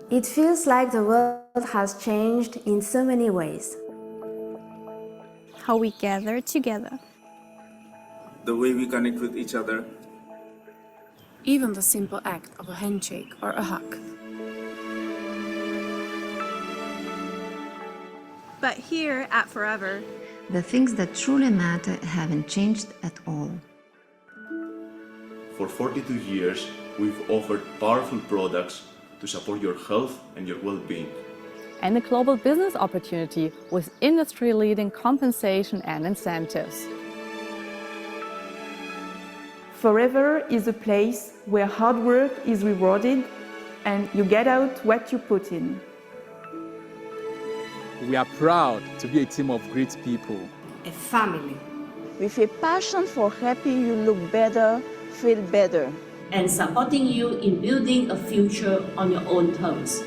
It feels like the world has changed in so many ways. How we gather together. The way we connect with each other. Even the simple act of a handshake or a hug. But here at Forever, the things that truly matter haven't changed at all. For 42 years, we've offered powerful products to support your health and your well-being. And a global business opportunity with industry-leading compensation and incentives. Forever is a place where hard work is rewarded and you get out what you put in. We are proud to be a team of great people. A family. With a passion for helping you look better, feel better. And supporting you in building a future on your own terms.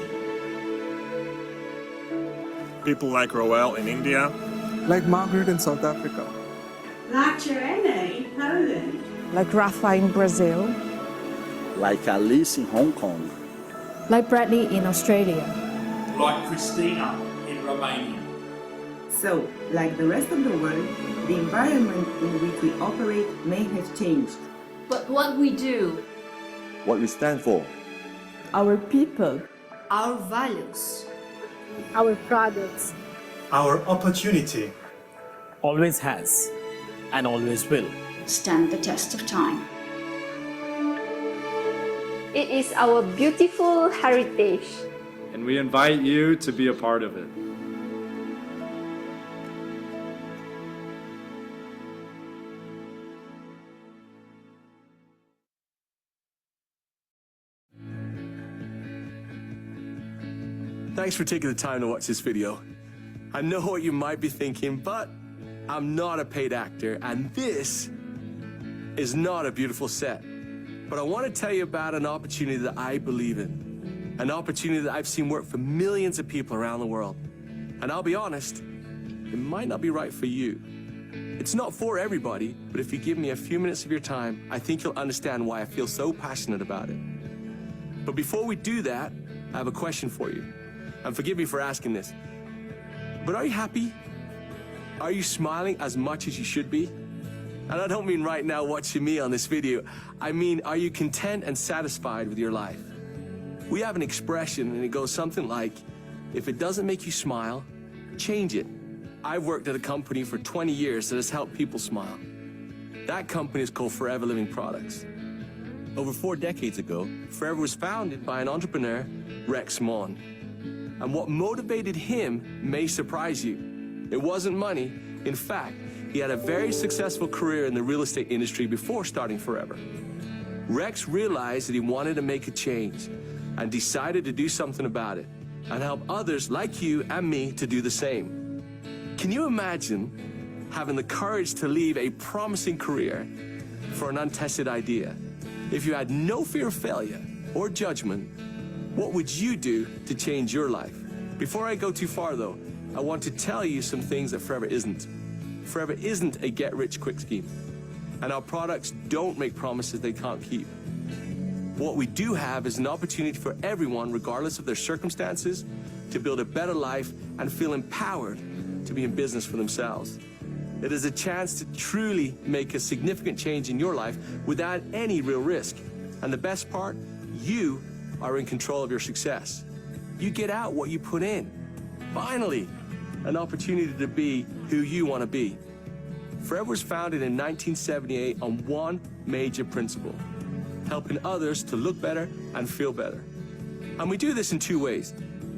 People like Roel in India. Like Margaret in South Africa. Like Joanna in Poland. Like Rafa in Brazil. Like Alice in Hong Kong. Like Bradley in Australia. Like Christina in Romania. So, like the rest of the world, the environment in which we operate may have changed. But what we do, what we stand for, our people, our values, our products, our opportunity, always has and always will stand the test of time. It is our beautiful heritage. And we invite you to be a part of it. Thanks for taking the time to watch this video. I know what you might be thinking, but I'm not a paid actor, and this is not a beautiful set. But I want to tell you about an opportunity that I believe in, an opportunity that I've seen work for millions of people around the world. And I'll be honest, it might not be right for you. It's not for everybody, but if you give me a few minutes of your time, I think you'll understand why I feel so passionate about it. But before we do that, I have a question for you. And forgive me for asking this, but are you happy? Are you smiling as much as you should be? And I don't mean right now watching me on this video. I mean, are you content and satisfied with your life? We have an expression and it goes something like, if it doesn't make you smile, change it. I've worked at a company for 20 years that has helped people smile. That company is called Forever Living Products. Over 4 decades ago, Forever was founded by an entrepreneur, Rex Maughan. And what motivated him may surprise you. It wasn't money. In fact, he had a very successful career in the real estate industry before starting Forever. Rex realized that he wanted to make a change and decided to do something about it and help others like you and me to do the same. Can you imagine having the courage to leave a promising career for an untested idea? If you had no fear of failure or judgment, what would you do to change your life? Before I go too far, though, I want to tell you some things that Forever isn't. Forever isn't a get-rich-quick scheme, and our products don't make promises they can't keep. What we do have is an opportunity for everyone, regardless of their circumstances, to build a better life and feel empowered to be in business for themselves. It is a chance to truly make a significant change in your life without any real risk. And the best part, you are in control of your success. You get out what you put in. Finally, an opportunity to be who you want to be. Forever was founded in 1978 on one major principle: helping others to look better and feel better. And we do this in 2 ways.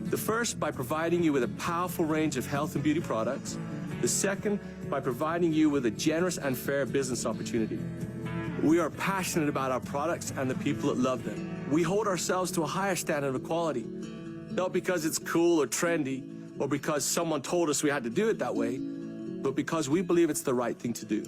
The first, by providing you with a powerful range of health and beauty products. The second, by providing you with a generous and fair business opportunity. We are passionate about our products and the people that love them. We hold ourselves to a higher standard of quality, not because it's cool or trendy, or because someone told us we had to do it that way, but because we believe it's the right thing to do.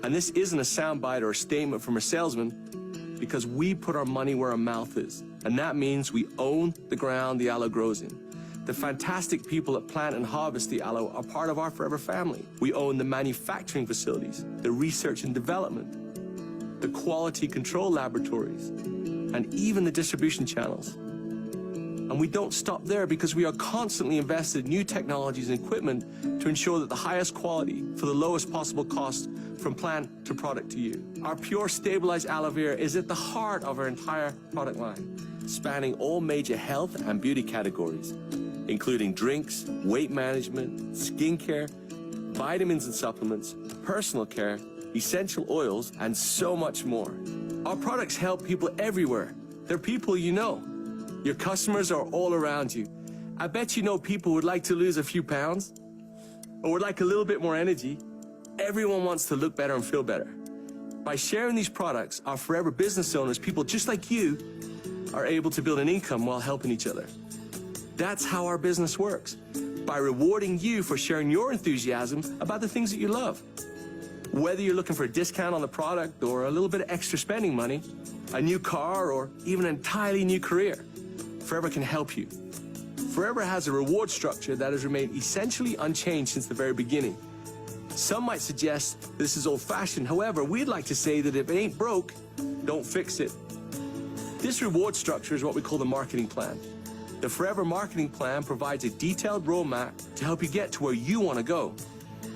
And this isn't a soundbite or a statement from a salesman, because we put our money where our mouth is. And that means we own the ground the aloe grows in. The fantastic people that plant and harvest the aloe are part of our Forever family. We own the manufacturing facilities, the research and development, the quality control laboratories, and even the distribution channels. And we don't stop there because we are constantly invested in new technologies and equipment to ensure that the highest quality for the lowest possible cost from plant to product to you. Our pure stabilized aloe vera is at the heart of our entire product line, spanning all major health and beauty categories, including drinks, weight management, skincare, vitamins and supplements, personal care, essential oils, and so much more. Our products help people everywhere. They're people you know. Your customers are all around you. I bet you know people would like to lose a few pounds or would like a little bit more energy. Everyone wants to look better and feel better. By sharing these products, our Forever business owners, people just like you, are able to build an income while helping each other. That's how our business works, by rewarding you for sharing your enthusiasm about the things that you love. Whether you're looking for a discount on the product or a little bit of extra spending money, a new car, or even an entirely new career, Forever can help you. Forever has a reward structure that has remained essentially unchanged since the very beginning. Some might suggest this is old-fashioned. However, we'd like to say that if it ain't broke, don't fix it. This reward structure is what we call the marketing plan. The Forever marketing plan provides a detailed roadmap to help you get to where you want to go.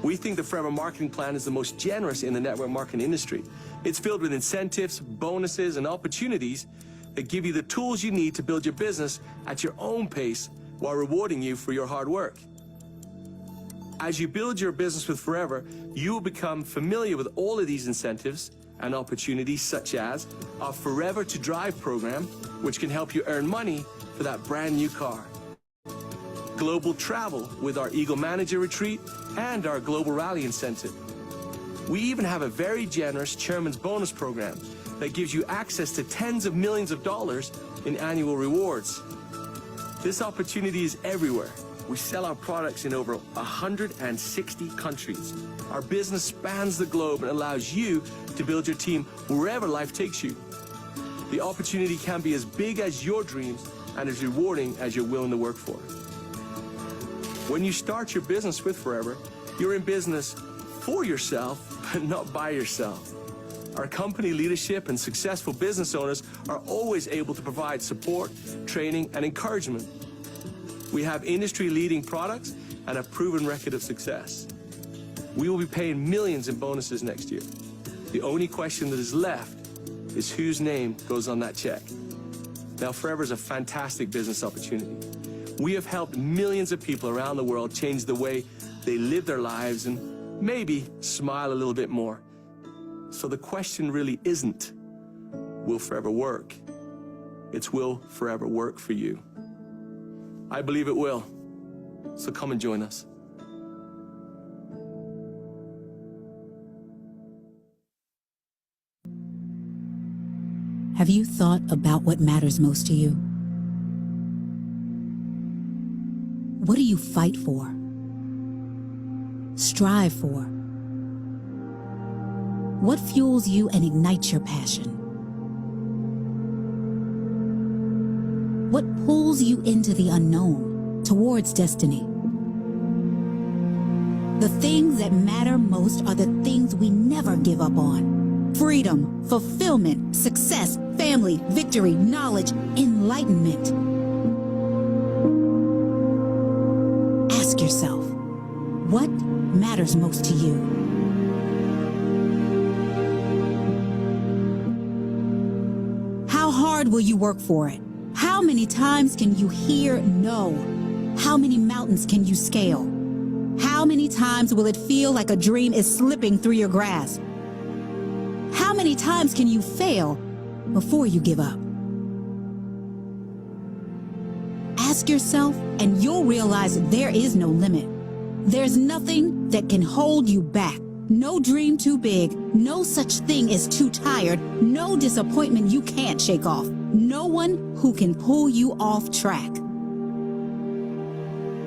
We think the Forever marketing plan is the most generous in the network marketing industry. It's filled with incentives, bonuses, and opportunities that give you the tools you need to build your business at your own pace while rewarding you for your hard work. As you build your business with Forever, you will become familiar with all of these incentives and opportunities, such as our Forever to Drive program, which can help you earn money for that brand new car. Global travel with our Eagle Manager Retreat and our Global Rally Incentive. We even have a very generous Chairman's Bonus program that gives you access to tens of millions of dollars in annual rewards. This opportunity is everywhere. We sell our products in over 160 countries. Our business spans the globe and allows you to build your team wherever life takes you. The opportunity can be as big as your dreams and as rewarding as you're willing to work for. When you start your business with Forever, you're in business for yourself, but not by yourself. Our company leadership and successful business owners are always able to provide support, training, and encouragement. We have industry-leading products and a proven record of success. We will be paying millions in bonuses next year. The only question that is left is whose name goes on that check. Now, Forever is a fantastic business opportunity. We have helped millions of people around the world change the way they live their lives and maybe smile a little bit more. So the question really isn't, will Forever work? It's, will Forever work for you? I believe it will. So come and join us. Have you thought about what matters most to you? What do you fight for? Strive for? What fuels you and ignites your passion? What pulls you into the unknown, towards destiny? The things that matter most are the things we never give up on. Freedom, fulfillment, success, family, victory, knowledge, enlightenment. Ask yourself, what matters most to you? How hard will you work for it? How many times can you hear no? How many mountains can you scale? How many times will it feel like a dream is slipping through your grasp? How many times can you fail before you give up? Ask yourself, and you'll realize there is no limit. There's nothing that can hold you back. No dream too big, no such thing as too tired, no disappointment you can't shake off, no one who can pull you off track.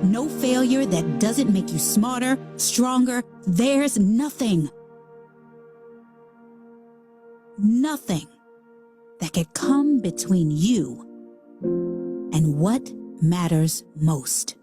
No failure that doesn't make you smarter, stronger. There's nothing. Nothing that could come between you and what matters most.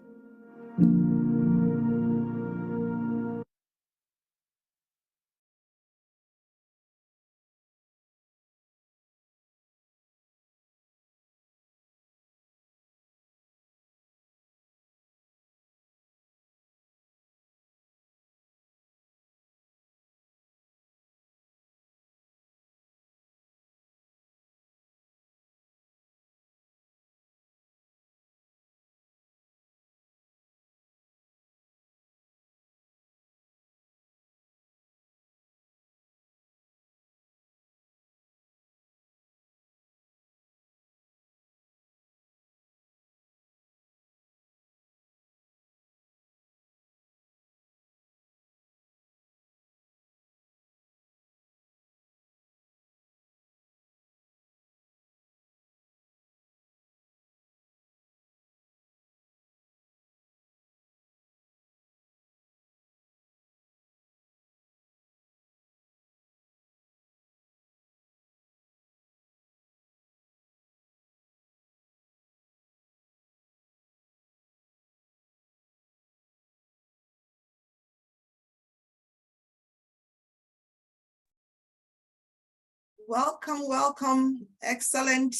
Welcome. Excellent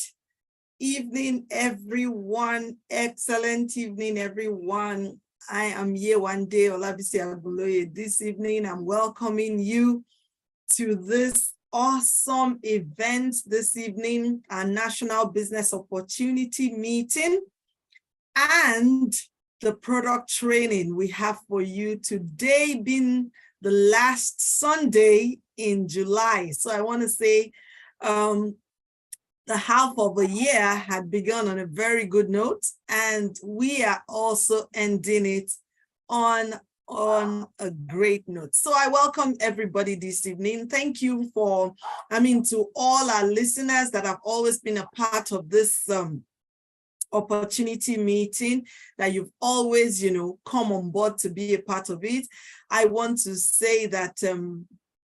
evening, everyone. Excellent evening, everyone. I am Yewande Olabisi Aguloye. This evening, I'm welcoming you to this awesome event this evening, our National Business Opportunity Meeting and the product training we have for you today, being the last Sunday in July. So I want to say the half of a year had begun on a very good note, and we are also ending it on a great note. So I welcome everybody this evening. Thank you to all our listeners that have always been a part of this opportunity meeting, that you've always, come on board to be a part of it. I want to say that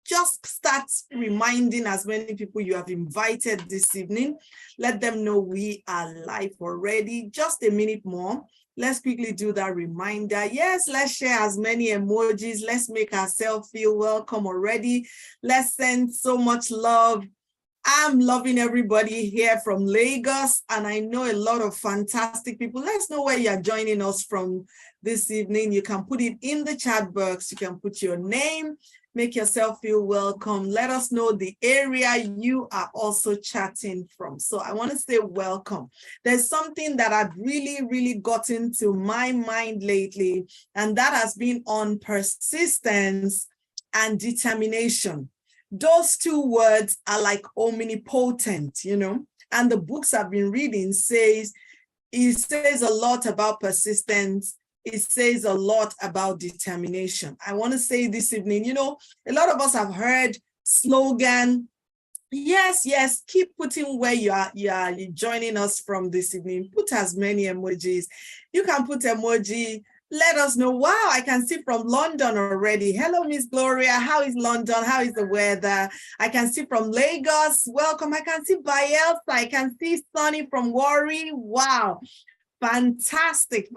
just start reminding as many people you have invited this evening. Let them know we are live already. Just a minute more. Let's quickly do that reminder. Yes, let's share as many emojis. Let's make ourselves feel welcome already. Let's send so much love. I'm loving everybody here from Lagos, and I know a lot of fantastic people. Let's know where you're joining us from this evening. You can put it in the chat box. You can put your name, make yourself feel welcome. Let us know the area you are also chatting from. So I want to say welcome. There's something that I've really gotten to my mind lately, and that has been on persistence and determination. Those two words are like omnipotent, and the books I've been reading says a lot about persistence. It says a lot about determination. I want to say this evening, a lot of us have heard slogan. Yes, keep putting where you're joining us from this evening. Put as many emojis. You can put emoji. Let us know. Wow, I can see from London already. Hello, Miss Gloria. How is London? How is the weather? I can see from Lagos. Welcome. I can see Bayelsa. I can see Sunny from Warri. Wow. Fantastic.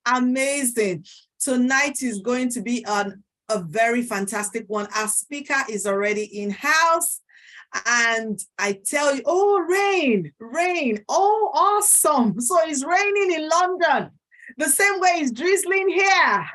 Amazing. Tonight is going to be a very fantastic one. Our speaker is already in house. And I tell you, rain. Oh, awesome. So it's raining in London. The same way it's drizzling here.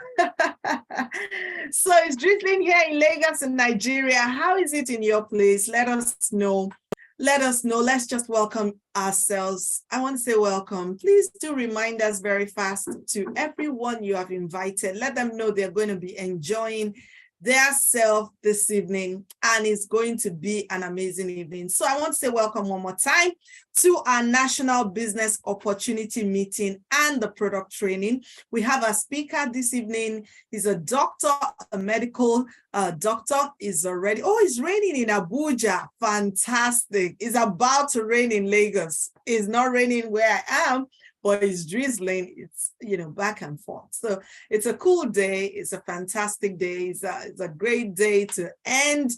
So it's drizzling here in Lagos in Nigeria. How is it in your place? Let us know. Let's just welcome ourselves. I want to say welcome. Please do remind us very fast to everyone you have invited. Let them know they're going to be enjoying their self this evening, and it's going to be an amazing evening. So I want to say welcome one more time to our National Business Opportunity Meeting and the product training. We have a speaker this evening. He's a doctor, a medical doctor. Is already, it's raining in Abuja. Fantastic. It's about to rain in Lagos. It's not raining where I am, but it's drizzling. It's, back and forth. So it's a cool day. It's a fantastic day. It's a great day to end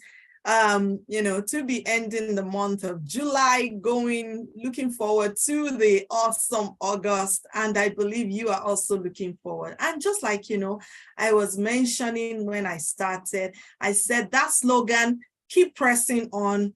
to be ending the month of July, looking forward to the awesome August. And I believe you are also looking forward. And just like, I was mentioning when I started, I said that slogan, keep pressing on,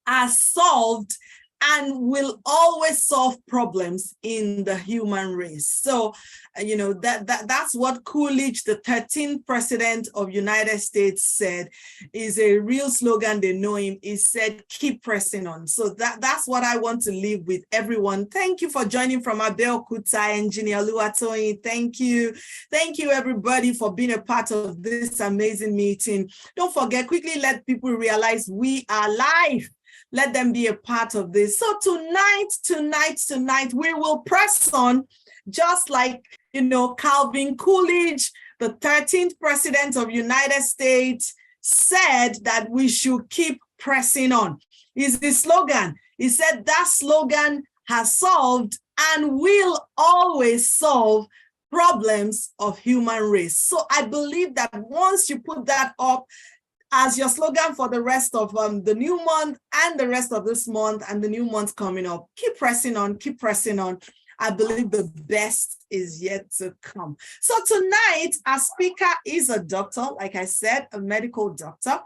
are solved and will always solve problems in the human race. So, that's what Coolidge, the 13th president of United States, said is a real slogan. They know him. He said, keep pressing on. So that's what I want to leave with everyone. Thank you for joining from Abeokuta, Engineer Luatoyin. Thank you. Thank you, everybody, for being a part of this amazing meeting. Don't forget, quickly let people realize we are live. Let them be a part of this. So tonight, we will press on, just like, Calvin Coolidge, the 13th president of United States, said that we should keep pressing on. Is the slogan. He said that slogan has solved and will always solve problems of human race. So I believe that once you put that up as your slogan for the rest of the new month and the rest of this month and the new month coming up, keep pressing on, keep pressing on. I believe the best is yet to come. So tonight, our speaker is a doctor, like I said, a medical doctor,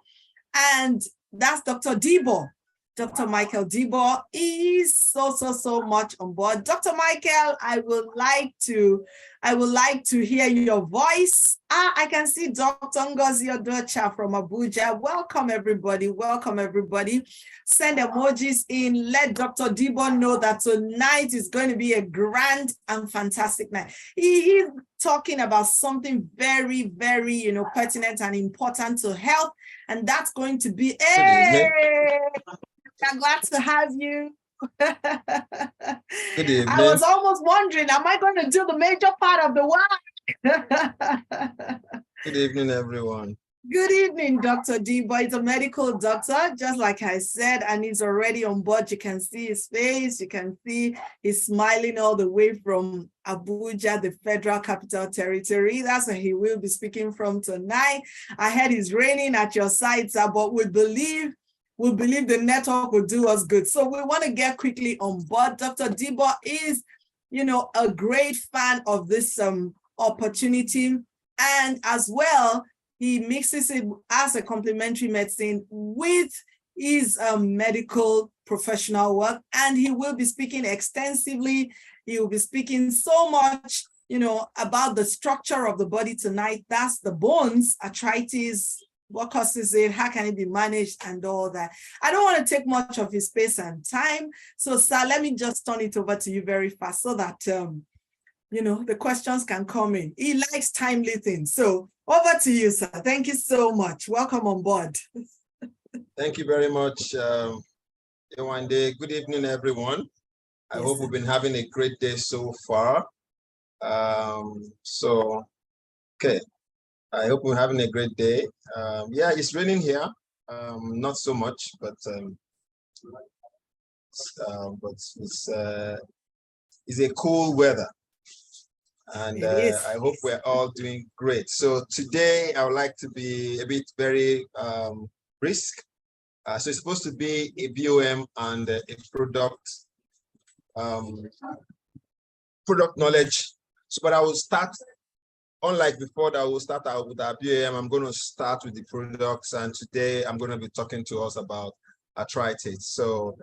and that's Dr. Debo. Dr. Michael Debo is so much on board. Dr. Michael, I would like to hear your voice. I can see Dr. Ngozi Odocha from Abuja. Welcome everybody. Welcome everybody. Send emojis in. Let Dr. Debo know that tonight is going to be a grand and fantastic night. He's talking about something very, very, pertinent and important to health, and that's going to be I'm glad to have you. Good evening. I was almost wondering, am I going to do the major part of the work? Good evening, everyone. Good evening, Dr. Debo. He's a medical doctor, just like I said, and he's already on board. You can see his face. You can see he's smiling all the way from Abuja, the Federal Capital Territory. That's where he will be speaking from tonight. I heard it's raining at your side, sir, but we believe the network will do us good. So we want to get quickly on board. Dr. Debo is, a great fan of this opportunity. And as well, he mixes it as a complementary medicine with his medical professional work. And he will be speaking extensively. He will be speaking so much, about the structure of the body tonight. That's the bones, arthritis, what causes it, how can it be managed, and all that. I don't want to take much of his space and time. So, sir, let me just turn it over to you very fast so that, the questions can come in. He likes timely things. So over to you, sir. Thank you so much. Welcome on board. Thank you very much, Yewande. Good evening, everyone. I hope we've been having a great day so far. Okay. I hope we're having a great day. Yeah, it's raining here. Not so much, but it's a cool weather, and I hope we're all doing great. So today I would like to be a bit very brisk. So it's supposed to be a BOM and a product knowledge. So, but I will start. Unlike before that, we'll start out with our BAM, I'm going to start with the products, and today I'm going to be talking to us about arthritis. So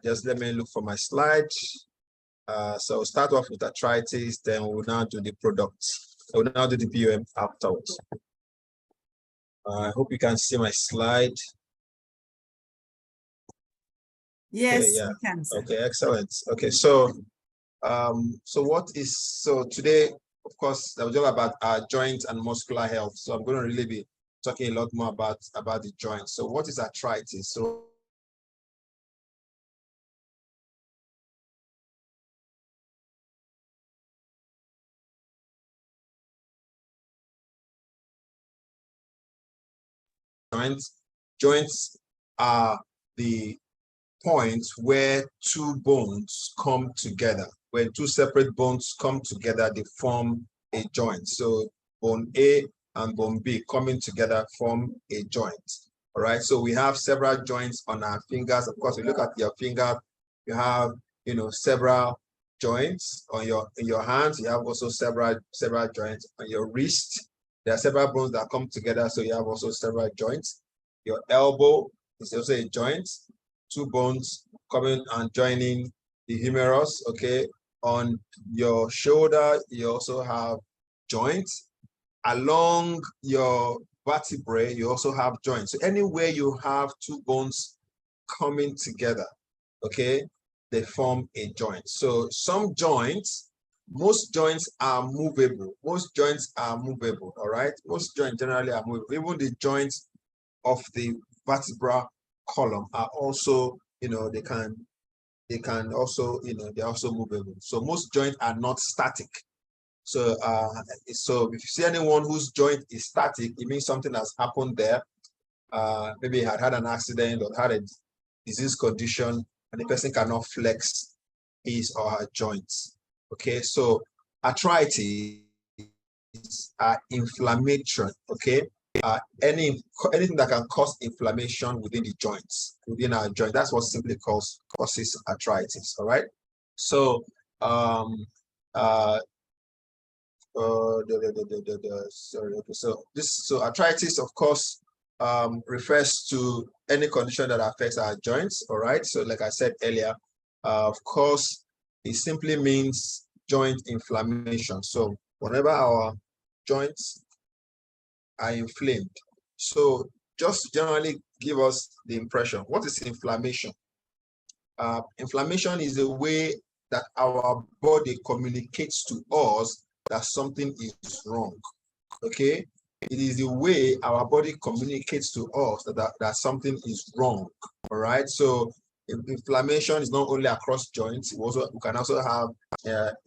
just let me look for my slide. So we'll start off with arthritis, then we'll now do the products. We'll now do the BAM afterwards. I hope you can see my slide. Yes, okay, yeah. You can. Sir. Okay, excellent. Okay, so today, of course, that was all about our joint and muscular health. So I'm going to really be talking a lot more about the joints. So what is arthritis? So joints are the points where two bones come together. When two separate bones come together, they form a joint. So bone A and bone B coming together form a joint. All right, so we have several joints on our fingers. Of course, you look at your finger, you have, you know, several joints on your hands. You have also several joints on your wrist. There are several bones that come together, so you have also several joints. Your elbow is also a joint. Two bones coming and joining the humerus. Okay, on your shoulder, you also have joints. Along your vertebrae, you also have joints. So anywhere you have two bones coming together, okay, they form a joint. So some joints, most joints are movable. Most joints are movable, all right? Most joints generally are movable. Even the joints of the vertebral column are also, you know, they can also, you know, they're also movable. So most joints are not static. So so if you see anyone whose joint is static, it means something has happened there. Maybe had an accident or had a disease condition, and the person cannot flex his or her joints. Okay, so arthritis are inflammatory. Okay, anything that can cause inflammation within the joints, within our joint, that's what simply causes arthritis. All right, so sorry, okay, so arthritis, of course, refers to any condition that affects our joints. All right, so like I said earlier, of course, it simply means joint inflammation. So whenever our joints are inflamed, so just generally give us the impression, what is inflammation? Inflammation is a way that our body communicates to us that something is wrong. Okay, it is the way our body communicates to us that something is wrong. All right, so inflammation is not only across joints, we can also have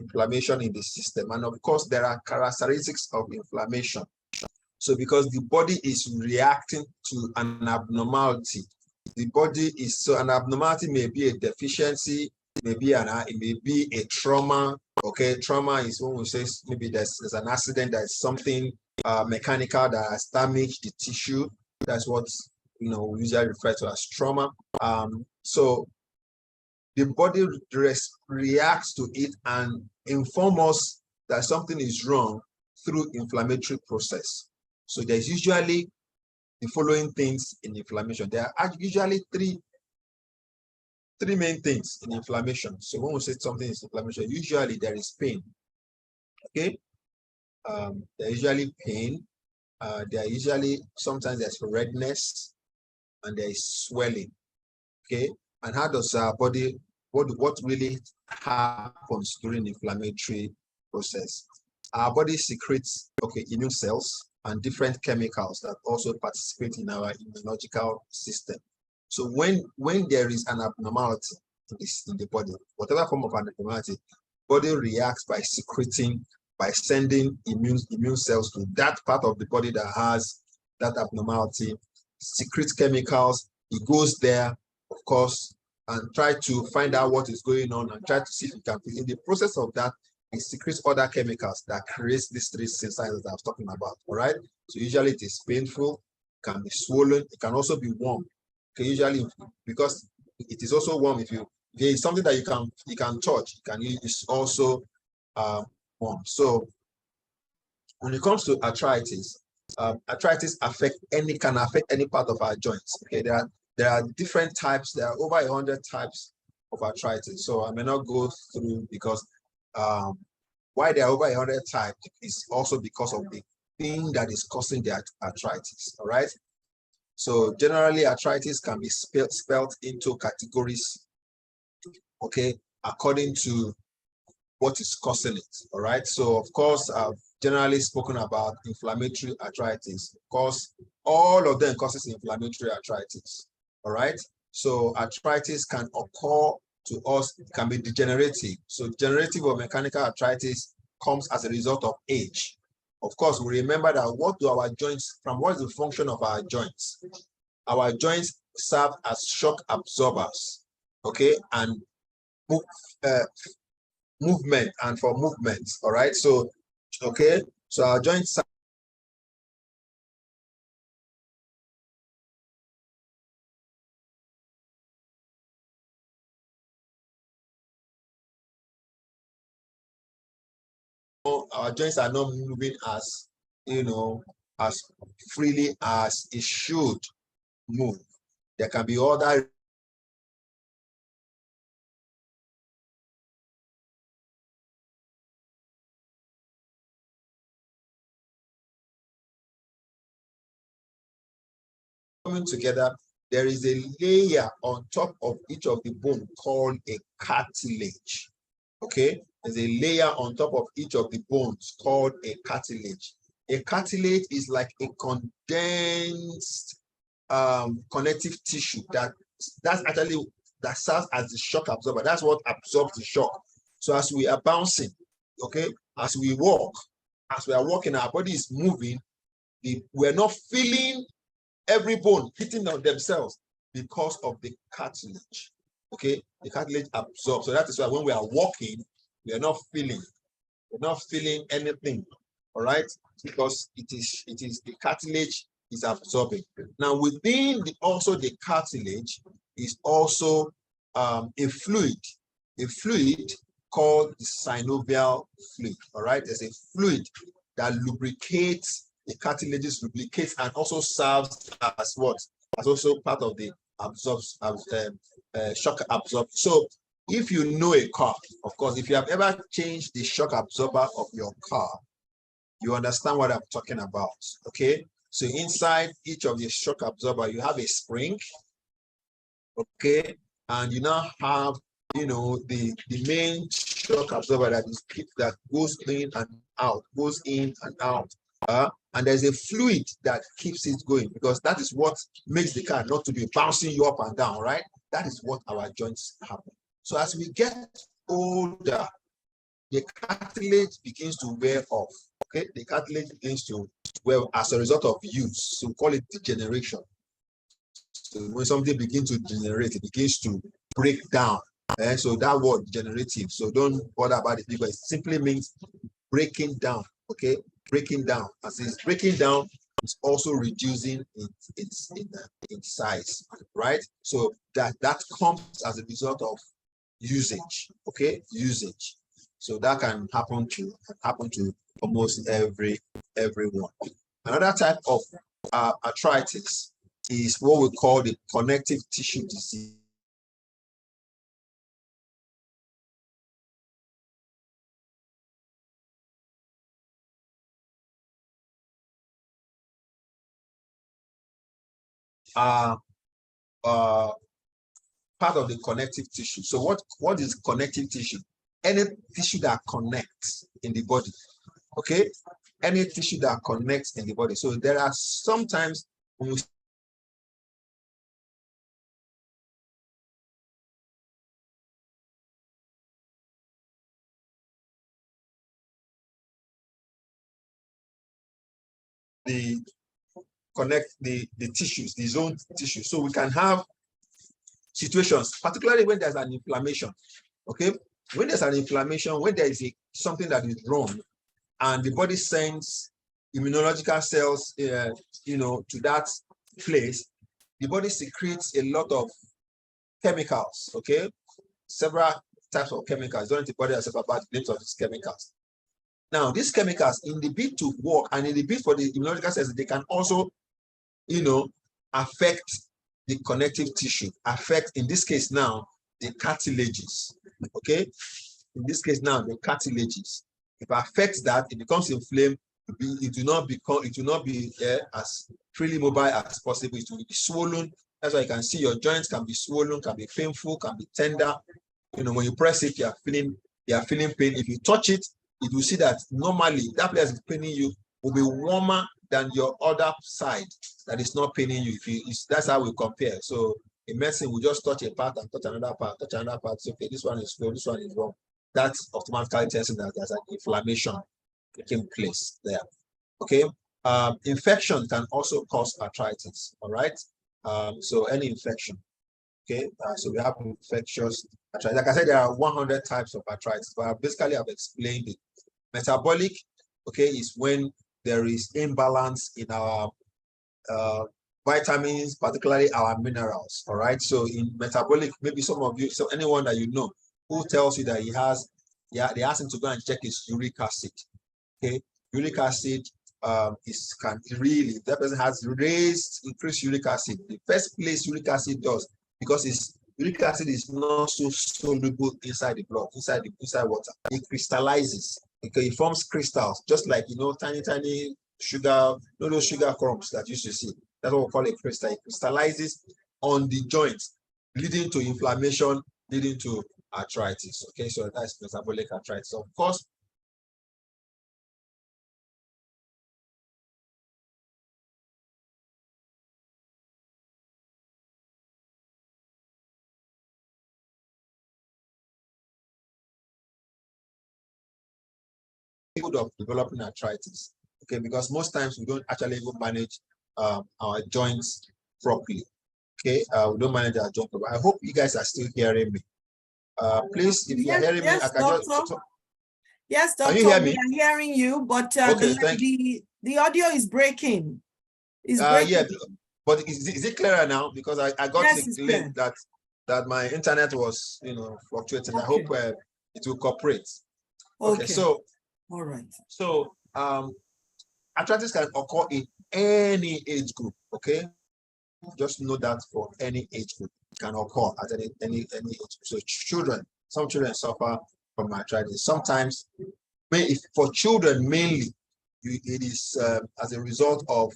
inflammation in the system. And of course, there are characteristics of inflammation. So because the body is reacting to an abnormality, the body is, so an abnormality may be a deficiency, it may be a trauma. Okay, trauma is when we say maybe there's an accident, there's something mechanical that has damaged the tissue. That's what, you know, we usually refer to as trauma. So the body reacts to it and informs us that something is wrong through inflammatory process. So there's usually the following things in inflammation. There are usually three main things in inflammation. So when we say something is inflammation, usually there is pain. Okay, there is usually pain. There are usually, sometimes there's redness, and there is swelling. Okay, and how does our body, what really happens during inflammatory process? Our body secretes, okay, immune cells and different chemicals that also participate in our immunological system. So when there is an abnormality in the body, whatever form of abnormality, body reacts by secreting, by sending immune cells to that part of the body that has that abnormality, secretes chemicals. It goes there, of course, and try to find out what is going on and try to see if it can. In the process of that, it secretes other chemicals that creates these three signs that I was talking about. All right. So usually it is painful, can be swollen, it can also be warm. Okay, usually because it is also warm. If there is something that you can touch, it's also warm. So when it comes to arthritis, arthritis can affect any part of our joints. Okay, there are different types. There are over 100 types of arthritis. So I may not go through, because why there are over 100 types is also because of the thing that is causing the arthritis. All right. So generally, arthritis can be spelled into categories, okay, according to what is causing it. All right. So of course, I've generally spoken about inflammatory arthritis. Of course, all of them causes inflammatory arthritis. All right. So arthritis can occur to us, it can be degenerative. So degenerative or mechanical arthritis comes as a result of age. Of course, we remember that what is the function of our joints? Our joints serve as shock absorbers, okay, and movement, and for movement. All right, so okay, so our joints our joints are not moving as, as freely as it should move. There can be other coming together. There is a layer on top of each of the bone called a cartilage. Okay, there's a layer on top of each of the bones called a cartilage. A cartilage is like a condensed connective tissue that serves as the shock absorber. That's what absorbs the shock. So as we are bouncing, okay, as we walk, as we are walking, our body is moving. We're not feeling every bone hitting on themselves because of the cartilage. Okay, the cartilage absorbs. So that is why when we are walking, we are not feeling anything. All right, because it is the cartilage is absorbing. Now within the cartilage is also a fluid called the synovial fluid. All right, there's a fluid that lubricates the cartilages, lubricates, and also serves as what? As also part of the shock absorber. So if you know a car, of course, if you have ever changed the shock absorber of your car, you understand what I'm talking about. Okay, so inside each of the shock absorber, you have a spring. Okay, and you now have the main shock absorber that goes in and out, and there's a fluid that keeps it going, because that is what makes the car not to be bouncing you up and down, right? That is what our joints happen. So as we get older, the cartilage begins to wear off. Okay, the cartilage begins to wear as a result of use. So we call it degeneration. So when something begins to degenerate, it begins to break down. So that word degenerative. So don't bother about it, because it simply means breaking down. Okay, breaking down. As it's breaking down, it's also reducing in size, right? So that comes as a result of usage. Okay, usage. So that can happen to almost everyone. Another type of arthritis is what we call the connective tissue disease. Part of the connective tissue. So what is connective tissue? Any tissue that connects in the body. Okay, any tissue that connects in the body. So there are sometimes when we connect the tissues, the zone tissues. So we can have situations, particularly when there's an inflammation. Okay, when there's an inflammation, when there is something that is wrong, and the body sends immunological cells, to that place, the body secretes a lot of chemicals. Okay, several types of chemicals. Don't the body herself about the names of these chemicals. Now, these chemicals, in the bid to work and in the bid for the immunological cells, they can also, affect the connective tissue, affect, in this case now, the cartilages. Okay, in this case now, the cartilages. If it affects that, it becomes inflamed. It will not be as freely mobile as possible. It will be swollen. That's why you can see your joints can be swollen, can be painful, can be tender. When you press it, you are feeling pain. If you touch it, it will see that normally that place is paining you will be warmer than your other side that is not paining you. That's how we compare. So in medicine, we just touch a part and touch another part, So, okay, this one is full, this one is wrong. That's automatically telling that there's an inflammation taking place there. Okay. Infection can also cause arthritis. All right. So any infection. Okay. So we have infectious arthritis. Like I said, there are 100 types of arthritis, but basically I've explained it. Metabolic, okay, is when there is imbalance in our vitamins, particularly our minerals. All right. So in metabolic, maybe some of you, so anyone that you know who tells you that they ask him to go and check his uric acid. Okay, uric acid can really, if that person has increased uric acid, the first place uric acid does, because uric acid is not so soluble inside the blood, inside water. It crystallizes. Okay, it forms crystals, just like tiny sugar, those sugar crumbs that you used to see. That's what we call a crystal. It crystallizes on the joints, leading to inflammation, leading to arthritis. Okay, so that's metabolic arthritis. Of course, of developing arthritis. Okay, because most times we don't actually even manage our joints properly. Okay, we don't manage our joints properly. I hope you guys are still hearing me. Please, if you are hearing me, I can just. Yes, doctor. Can you hear me? We are hearing you, but okay, the audio is breaking. Yeah, but is it clearer now? Because I got the link that my internet was fluctuating. Okay. I hope it will cooperate. Okay, so all right. So arthritis can occur in any age group. Okay, just know that for any age group it can occur at any age group. So some children suffer from arthritis. Sometimes, for children mainly, it is as a result of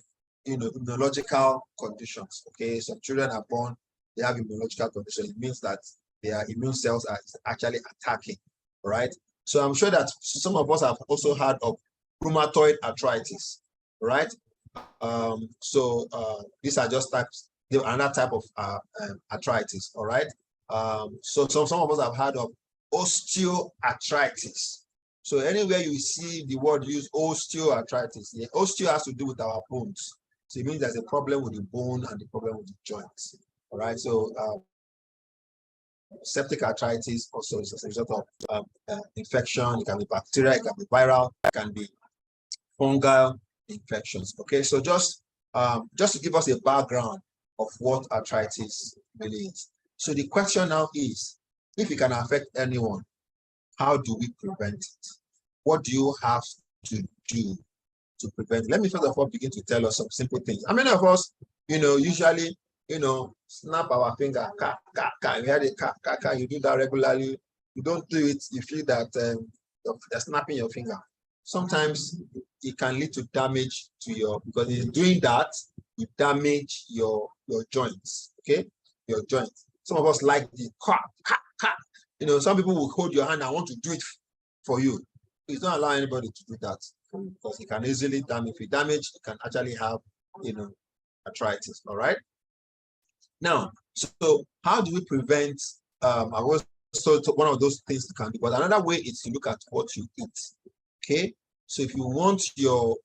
immunological conditions. Okay, some children are born, they have immunological conditions. It means that their immune cells are actually attacking. Right. So I'm sure that some of us have also heard of rheumatoid arthritis, right? These are just another type of arthritis, all right? So some of us have heard of osteoarthritis. So anywhere you see the word used, osteoarthritis, the osteo has to do with our bones. So it means there's a problem with the bone and the problem with the joints, all right? So septic arthritis also is as a result of infection. It can be bacterial, it can be viral, it can be fungal infections. Okay, so just to give us a background of what arthritis really is. So the question now is, if it can affect anyone, how do we prevent it? What do you have to do to prevent it? Let me first of all begin to tell us some simple things. How many of us, usually snap our finger, we had a you do that regularly. You don't do it, you feel that you're snapping your finger. Sometimes it can lead to damage to because in doing that, you damage your joints, okay? Your joints. Some of us like the some people will hold your hand and want to do it for you. Please don't allow anybody to do that because it can easily damage. If you damage, you can actually have, arthritis, all right? Now, so how do we prevent, one of those things you can do, but another way is to look at what you eat, okay? So if you want your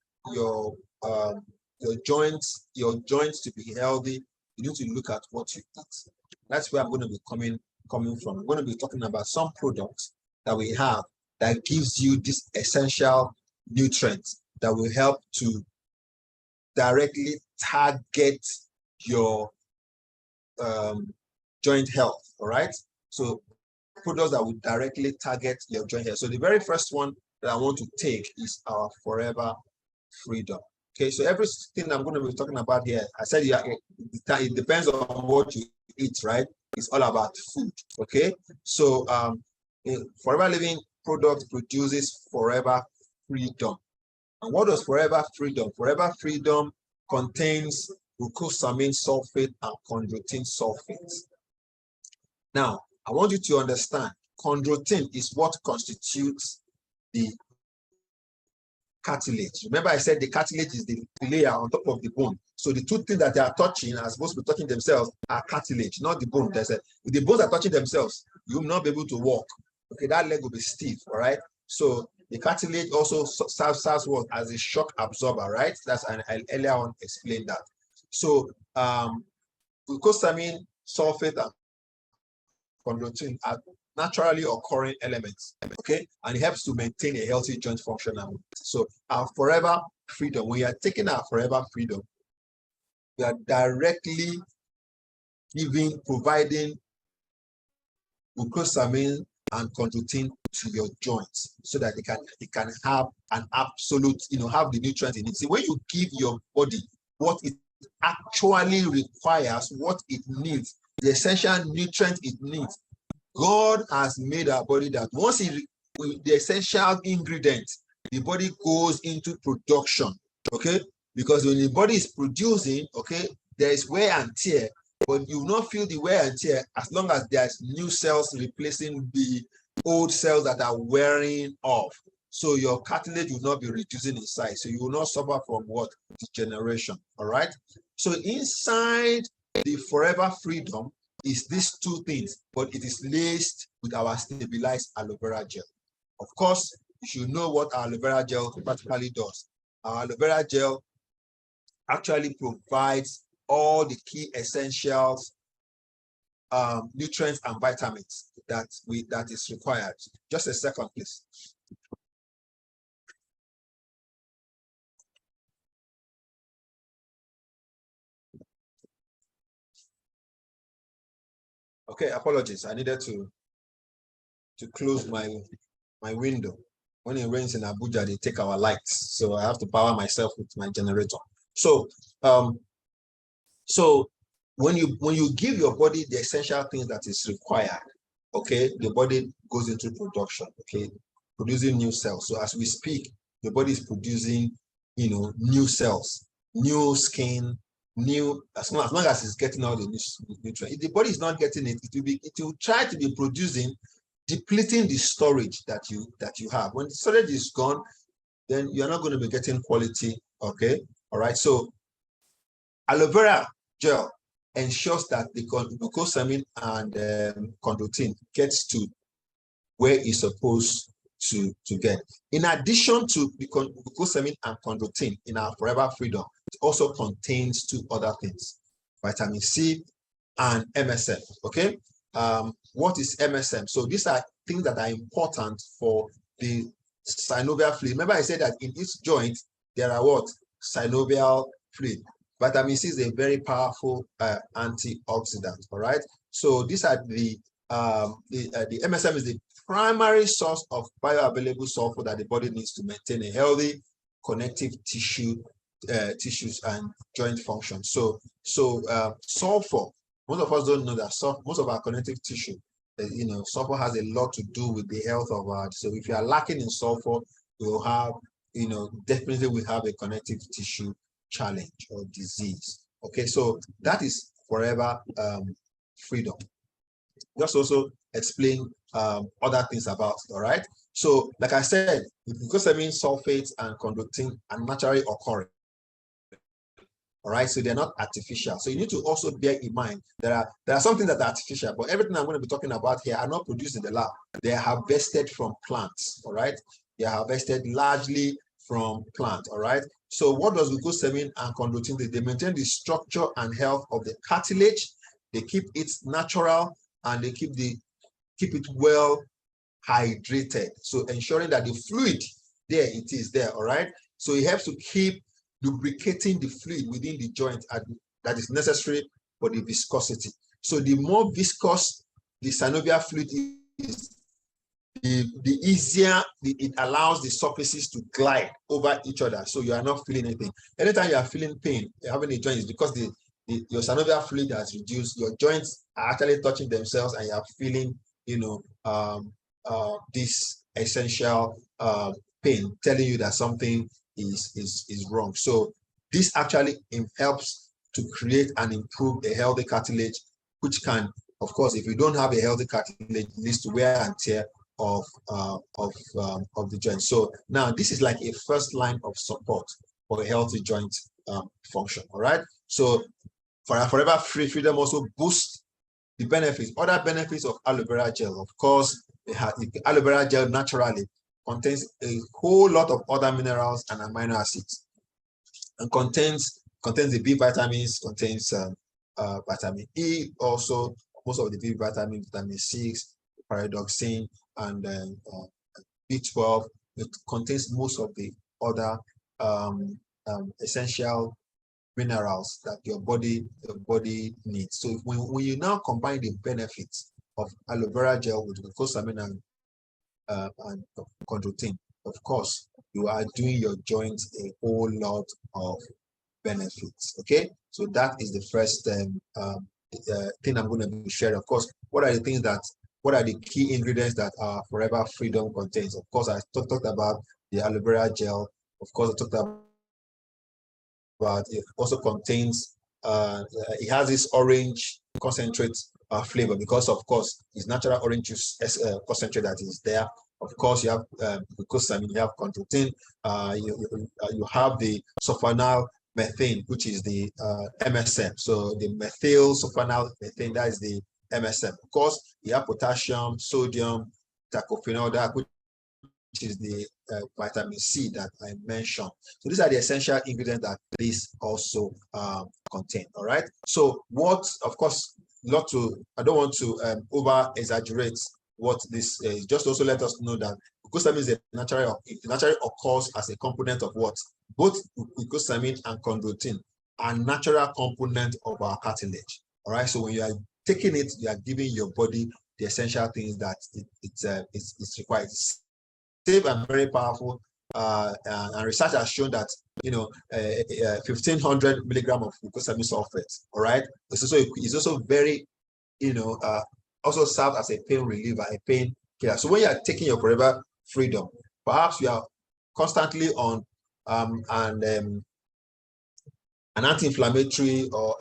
joints to be healthy, you need to look at what you eat. That's where I'm going to be coming from. I'm going to be talking about some products that we have that gives you this essential nutrients that will help to directly target your joint health. All right. So products that will directly target your joint health. So the very first one that I want to take is our Forever Freedom. Okay, so everything I'm going to be talking about here, I said it depends on what you eat, right? It's all about food. Okay, so Forever Living product produces Forever Freedom. And what does Forever Freedom? Forever Freedom contains glucosamine sulfate and chondroitin sulfate. Now, I want you to understand, chondroitin is what constitutes the cartilage. Remember I said the cartilage is the layer on top of the bone. So the two things that they are touching are supposed to be touching themselves are cartilage, not the bone. If the bones are touching themselves, you will not be able to walk. Okay, that leg will be stiff, all right? So the cartilage also serves as a shock absorber, right? That's I earlier on explained that. So glucosamine sulfate and chondroitin are naturally occurring elements, okay, and it helps to maintain a healthy joint function. So our Forever Freedom, when you are taking our Forever Freedom, we are directly providing glucosamine and chondroitin to your joints so that it can have an absolute, have the nutrients in it. See, when you give your body what it actually requires, what it needs, the essential nutrient it needs, God has made our body that once the essential ingredients, the body goes into production, okay? Because when the body is producing, okay, there is wear and tear, but you will not feel the wear and tear as long as there's new cells replacing the old cells that are wearing off. So your cartilage will not be reducing in size. So you will not suffer from what? Degeneration, all right? So inside the Forever Freedom is these two things, but it is laced with our stabilized aloe vera gel. Of course, you should know what our aloe vera gel practically does. Our aloe vera gel actually provides all the key essentials, nutrients and vitamins that is required. Just a second, please. Okay, apologies. I needed to close my window. When it rains in Abuja, they take our lights, so I have to power myself with my generator. So, when you give your body the essential things that is required, okay, the body goes into production, okay, producing new cells. So as we speak, the body is producing, new cells, new skin, new, as long as it's getting all the nutrients. If the body is not getting it, it will try to be producing, depleting the storage that you have. When the storage is gone, then you're not going to be getting quality, okay? All right, so aloe vera gel ensures that the glucosamine and chondroitin gets to where it's supposed to get. In addition to the glucosamine and chondroitin in our Forever Freedom, it also contains two other things, vitamin C and MSM, okay? What is MSM? So these are things that are important for the synovial fluid. Remember I said that in each joint, there are what? Synovial fluid. Vitamin C is a very powerful antioxidant, all right? So these are the MSM is the primary source of bioavailable sulfur that the body needs to maintain a healthy connective tissues and joint function. So sulfur, most of us don't know that most of our connective tissue, sulfur has a lot to do with the health of our. So if you are lacking in sulfur, you will have, definitely we have a connective tissue challenge or disease. Okay, so that is Forever Freedom. Just also explain other things about it, all right? So, like I said, glucosamine, sulfates, and chondroitin are naturally occurring. All right, so they're not artificial. So you need to also bear in mind there are some things that are artificial, but everything I'm going to be talking about here are not produced in the lab. They are harvested from plants, all right? They are harvested largely from plants, all right? So what does glucosamine and chondroitin do? They maintain the structure and health of the cartilage. They keep it natural and they keep it well hydrated. So ensuring that the fluid there, it is there, all right? So it helps to keep lubricating the fluid within the joint that is necessary for the viscosity. So the more viscous the synovial fluid is, the easier it allows the surfaces to glide over each other. So you are not feeling anything. Anytime you are feeling pain, you're having a joint, is because your synovial fluid has reduced. Your joints are actually touching themselves, and you are feeling, this essential pain, telling you that something is wrong. So this actually helps to create and improve a healthy cartilage, which can, of course, if you don't have a healthy cartilage, leads to wear and tear of the joint. So now this is like a first line of support for a healthy joint function. All right. So for our Forever Freedom also boosts the benefits, other benefits of aloe vera gel. Of course, the aloe vera gel naturally contains a whole lot of other minerals and amino acids, and contains the B vitamins, contains vitamin E, also most of the B vitamins, vitamin 6, pyridoxine, and B12. It contains most of the other essential minerals that your body needs. So when you now combine the benefits of aloe vera gel with glucosamine and chondroitin, of course, you are doing your joints a whole lot of benefits. Okay, so that is the first thing I'm going to be sharing. Of course, what are the key ingredients that our Forever Freedom contains? Of course, I talked about the aloe vera gel. Of course, I talked about it also contains it has this orange concentrate flavor because, of course, it's natural orange juice concentrate that is there. Of course, you have glucosamine, you have chondroitin, you have the sulfonyl methane, which is the MSM. So the methyl sulfonyl methane, that is the MSM. Of course, you have potassium, sodium, tocophenol, which is the vitamin C that I mentioned. So these are the essential ingredients that this also contain. All right. So what, of course, I don't want to over exaggerate what this is. Just also let us know that glucosamine is naturally occurs as a component of what? Both glucosamine and chondroitin are natural component of our cartilage. All right. So when you are taking it, you are giving your body the essential things that it's required. It's safe and very powerful. And research has shown that 1,500 milligram of glucosamine sulfate. All right. It's also very, also serve as a pain reliever, a pain killer. So when you are taking your Forever Freedom, perhaps you are constantly on an anti-inflammatory or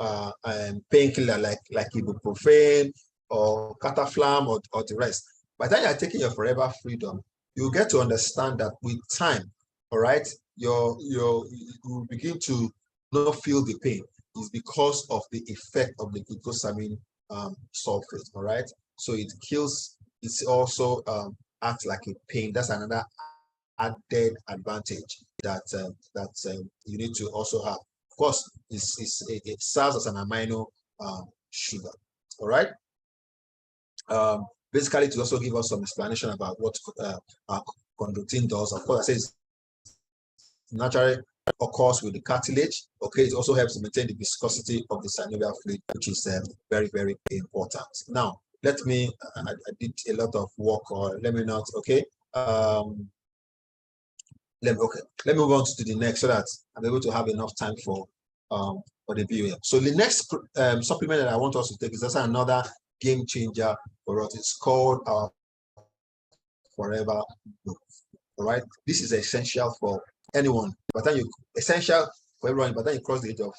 painkiller like ibuprofen or cataflam or the rest. By the time you are taking your Forever Freedom, you get to understand that with time, all right, you begin to not feel the pain. It's because of the effect of the glucosamine sulfate. All right, so it kills. It's also acts like a pain. That's another added advantage that you need to also have. Of course, it serves as an amino sugar. All right. Basically, to also give us some explanation about what chondroitin does. Of course, I say naturally occurs with the cartilage. Okay, it also helps to maintain the viscosity of the synovial fluid, which is very, very important. Now, let me. I did a lot of work, or let me not. Okay. Let me move on to the next so that I'm able to have enough time for the viewing. So the next supplement that I want us to take is also another game changer for us. It's called our Forever Move. All right, this is essential for anyone, but then essential for everyone, but then you cross the age of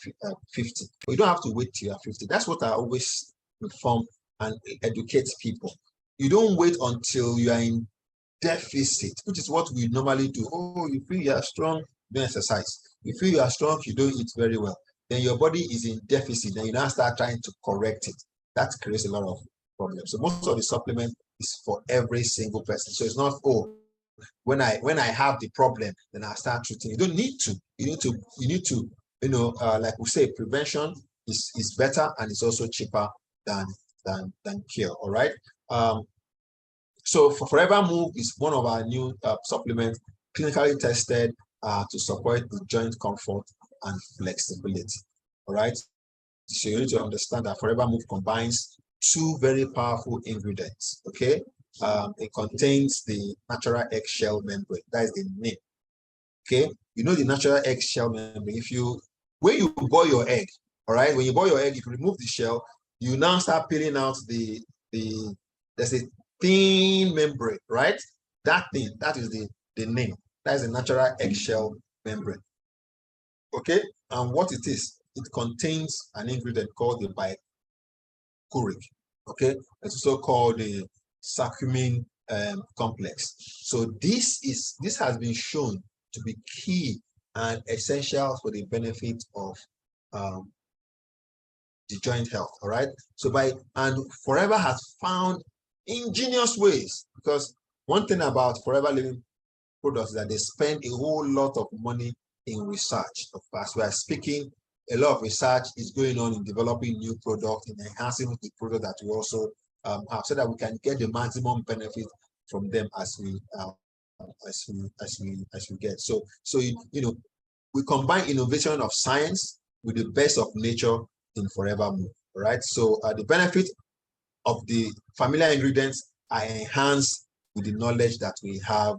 50. But you don't have to wait till you're 50. That's what I always inform and educate people. You don't wait until you are in deficit, which is what we normally do. Oh, you feel you are strong, you don't exercise. You feel you are strong, you don't eat very well. Then your body is in deficit, then you now start trying to correct it. That creates a lot of problems. So most of the supplement is for every single person. So it's not, oh, when I have the problem, then I start treating. You don't need to. You need to, like we say, prevention is better and it's also cheaper than cure. All right. So for Forever Move is one of our new supplements, clinically tested to support the joint comfort and flexibility. All right. So you need to understand that Forever Move combines two very powerful ingredients. Okay. It contains the natural eggshell membrane. That is the name. Okay. You know the natural eggshell membrane. When you boil your egg, all right, when you boil your egg, if you remove the shell, you now start peeling out there's a thin membrane, right? That thing, that is the name. That is the natural eggshell membrane. Okay, and what it is, it contains an ingredient called the bicuric. Okay, it's also called the curcumin complex. So this has been shown to be key and essential for the benefit of the joint health. All right. So and Forever has found ingenious ways, because one thing about Forever Living products is that they spend a whole lot of money in research. As we are speaking, a lot of research is going on in developing new products, in enhancing the product that we also have, so that we can get the maximum benefit from them as we get. So we combine innovation of science with the best of nature in Forever Move. All right. So the benefit of the familiar ingredients are enhanced with the knowledge that we have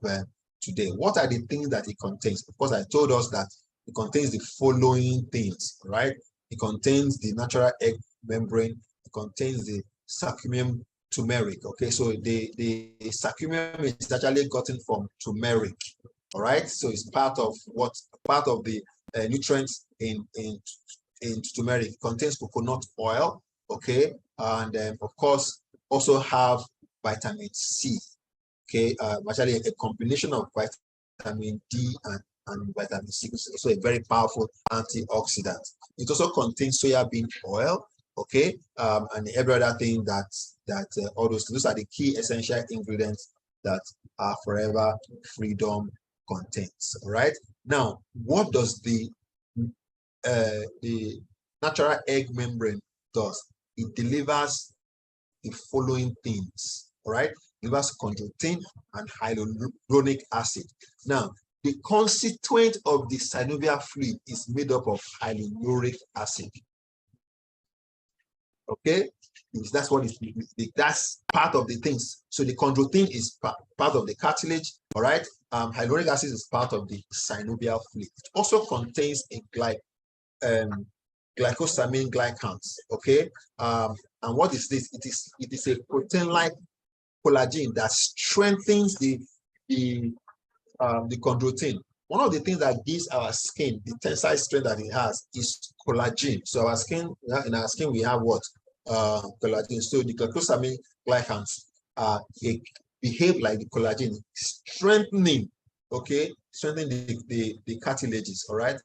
today. What are the things that it contains? Of course, I told us that it contains the following things, right? It contains the natural egg membrane. It contains the succumium turmeric. Okay, so the succumium is actually gotten from turmeric. All right, so it's part of the nutrients in turmeric. It contains coconut oil. Okay, and of course also have vitamin C. Okay, actually a combination of vitamin D and vitamin C is also a very powerful antioxidant. It also contains soybean oil. Okay, and every other thing that all those are the key essential ingredients that our Forever Freedom contains. All right. Now, what does the natural egg membrane does? It delivers the following things. All right. It delivers chondroitin and hyaluronic acid. Now, the constituent of the synovial fluid is made up of hyaluronic acid. Okay, that's what that's part of the things. So the chondroitin is part of the cartilage. All right, hyaluronic acid is part of the synovial fluid. It also contains a glycosamine glycans. Okay, and what is this? It is a protein-like collagen that strengthens the chondroitin. One of the things that gives our skin the tensile strength that it has is collagen. So our skin, in our skin, we have what? Collagen. So the glycosamine glycans behave like the collagen, strengthening, okay, strengthening the cartilages, all right?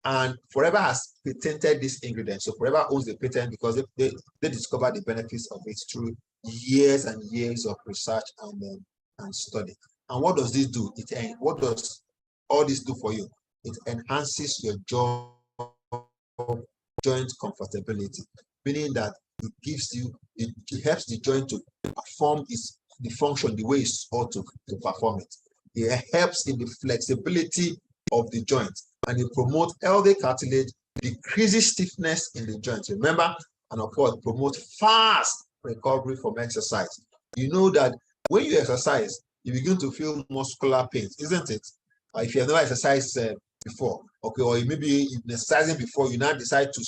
And Forever has patented this ingredient. So Forever owns the patent because they discovered the benefits of it through years and years of research and study. And what does this do? What does all this do for you? It enhances your joint comfortability, meaning that it helps the joint to perform the function the way it's ought to perform it. It helps in the flexibility of the joint, and it promotes healthy cartilage, decreases stiffness in the joint. Remember, and of course, promotes fast recovery from exercise. You know that when you exercise, you begin to feel muscular pains, isn't it? If you have never exercised before, okay, or maybe you've been exercising before, you now decide to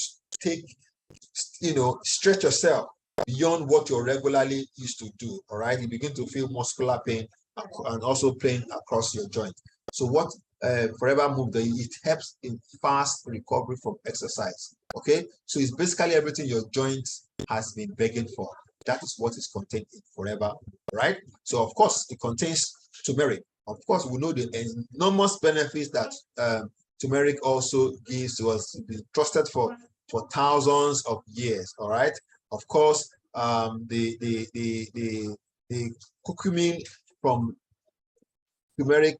stretch yourself beyond what you're regularly used to do. All right, you begin to feel muscular pain and also pain across your joint. So what Forever Move, it helps in fast recovery from exercise. Okay, so it's basically everything your joints has been begging for. That is what is contained in Forever, right? So of course it contains turmeric. Of course, we know the enormous benefits that turmeric also gives to us. It's been trusted for thousands of years. All right. Of course, the curcumin from turmeric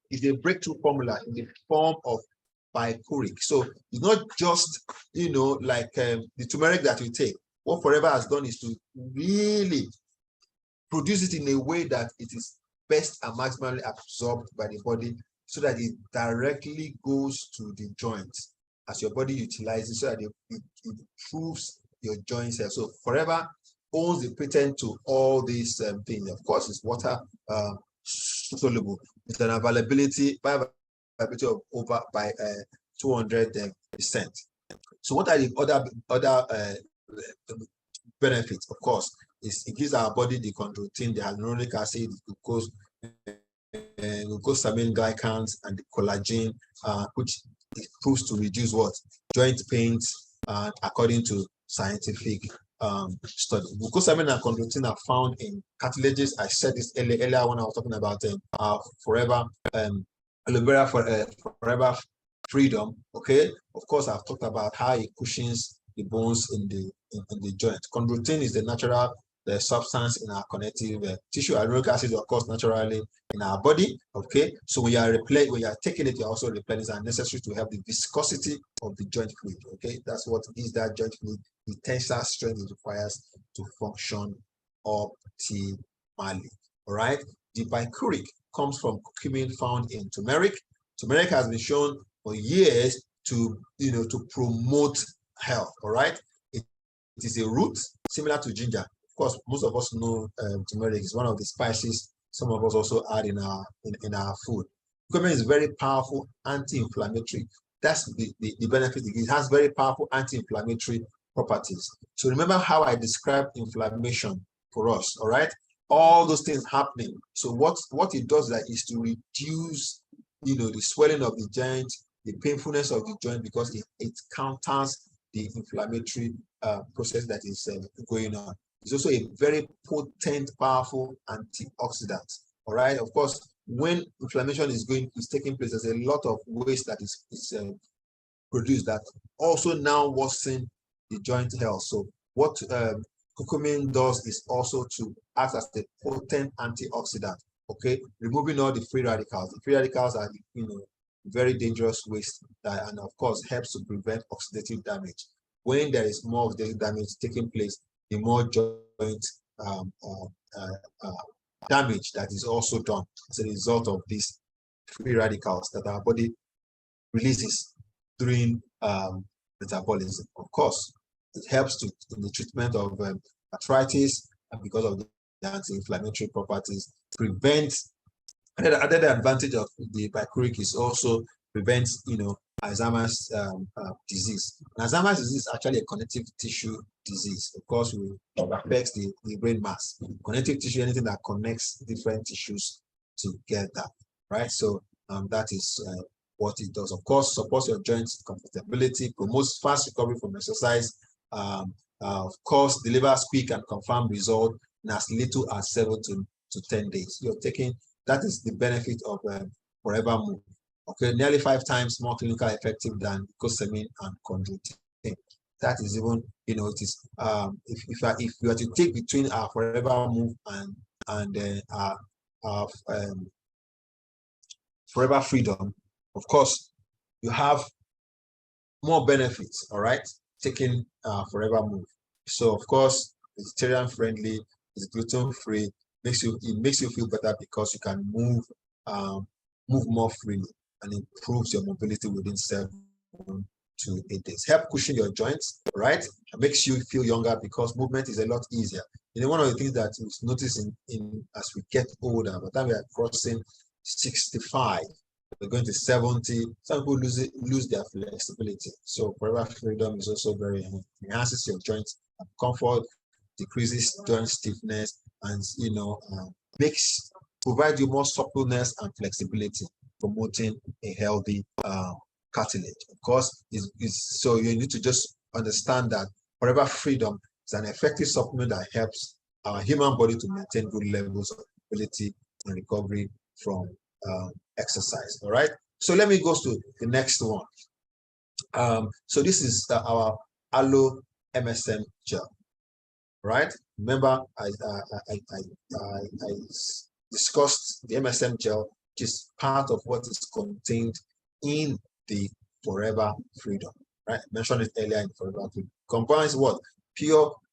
is a breakthrough formula in the form of bicuric. So it's not just like the turmeric that you take. What Forever has done is to really produce it in a way that it is best and maximally absorbed by the body, so that it directly goes to the joints as your body utilizes, so that it improves your joints health. So Forever owns the patent to all these things. Of course, it's water soluble. It's an availability of over by 200%. So what are the other benefits? Of course, it gives our body the chondroitin, the hyaluronic acid, glucosamine glycans, and the collagen, which proves to reduce what? Joint pains, according to scientific study. Glucosamine and chondroitin are found in cartilages. I said this earlier when I was talking about Forever aloe vera Forever Freedom. Okay, of course, I've talked about how it cushions the bones in the joint. Chondroitin is the natural substance in our connective tissue. Hyaluronic acid, of course, naturally in our body. Okay, so when you are taking it, you're also replenishing, and necessary to help the viscosity of the joint fluid. Okay, that's what gives that joint fluid the tensile strength it requires to function optimally. All right, the bicuric comes from curcumin found in turmeric. Turmeric has been shown for years to promote health. All right, it is a root similar to ginger. Of course, most of us know turmeric is one of the spices some of us also add in our food. Curcumin is very powerful anti-inflammatory. That's the benefit. It has very powerful anti-inflammatory properties. So remember how I described inflammation for us, all right? All those things happening. So what it does is to reduce, the swelling of the joint, the painfulness of the joint, because it counters the inflammatory process that is going on. It's also a very potent, powerful antioxidant. All right. Of course, when inflammation is taking place, there's a lot of waste that is produced that also now worsen the joint health. So what curcumin does is also to act as the potent antioxidant. Okay, removing all the free radicals. The free radicals are very dangerous waste that, and of course, helps to prevent oxidative damage. When there is more oxidative damage taking place, the more joint damage that is also done as a result of these free radicals that our body releases during metabolism. Of course, it helps in the treatment of arthritis, and because of the anti-inflammatory properties, prevents. Another advantage of the bicuric is also prevents, Alzheimer's disease. And Alzheimer's disease is actually a connective tissue disease. Of course, it affects the brain mass. Connective tissue, anything that connects different tissues together, right? So that is what it does. Of course, supports your joints comfortability, promotes fast recovery from exercise. Of course, delivers quick and confirmed result in as little as 7 to 10 days. You're taking. That is the benefit of Forever Move. Okay, nearly 5 times more clinically effective than glucosamine and chondroitin. That is even, it is if you are to take between our Forever Move and our Forever Freedom, of course, you have more benefits. All right, taking Forever Move. So of course, vegetarian friendly, it's gluten free. It makes you feel better because you can move more freely, and improves your mobility within 7 to 8 days. Help cushion your joints, right? It makes you feel younger because movement is a lot easier. One of the things that we notice in as we get older, by the time we are crossing 65, we're going to 70, some people lose their flexibility. So Forever Freedom is also very enhances your joint comfort, decreases joint stiffness, and provide you more suppleness and flexibility, promoting a healthy cartilage. Of course, so you need to just understand that Forever Freedom is an effective supplement that helps our human body to maintain good levels of mobility and recovery from exercise. All right. So let me go to the next one. So this is our aloe MSM gel. Right. Remember, I discussed the MSM gel, which is part of what is contained in the Forever Freedom. Right. I mentioned it earlier in Forever Freedom. Combines what?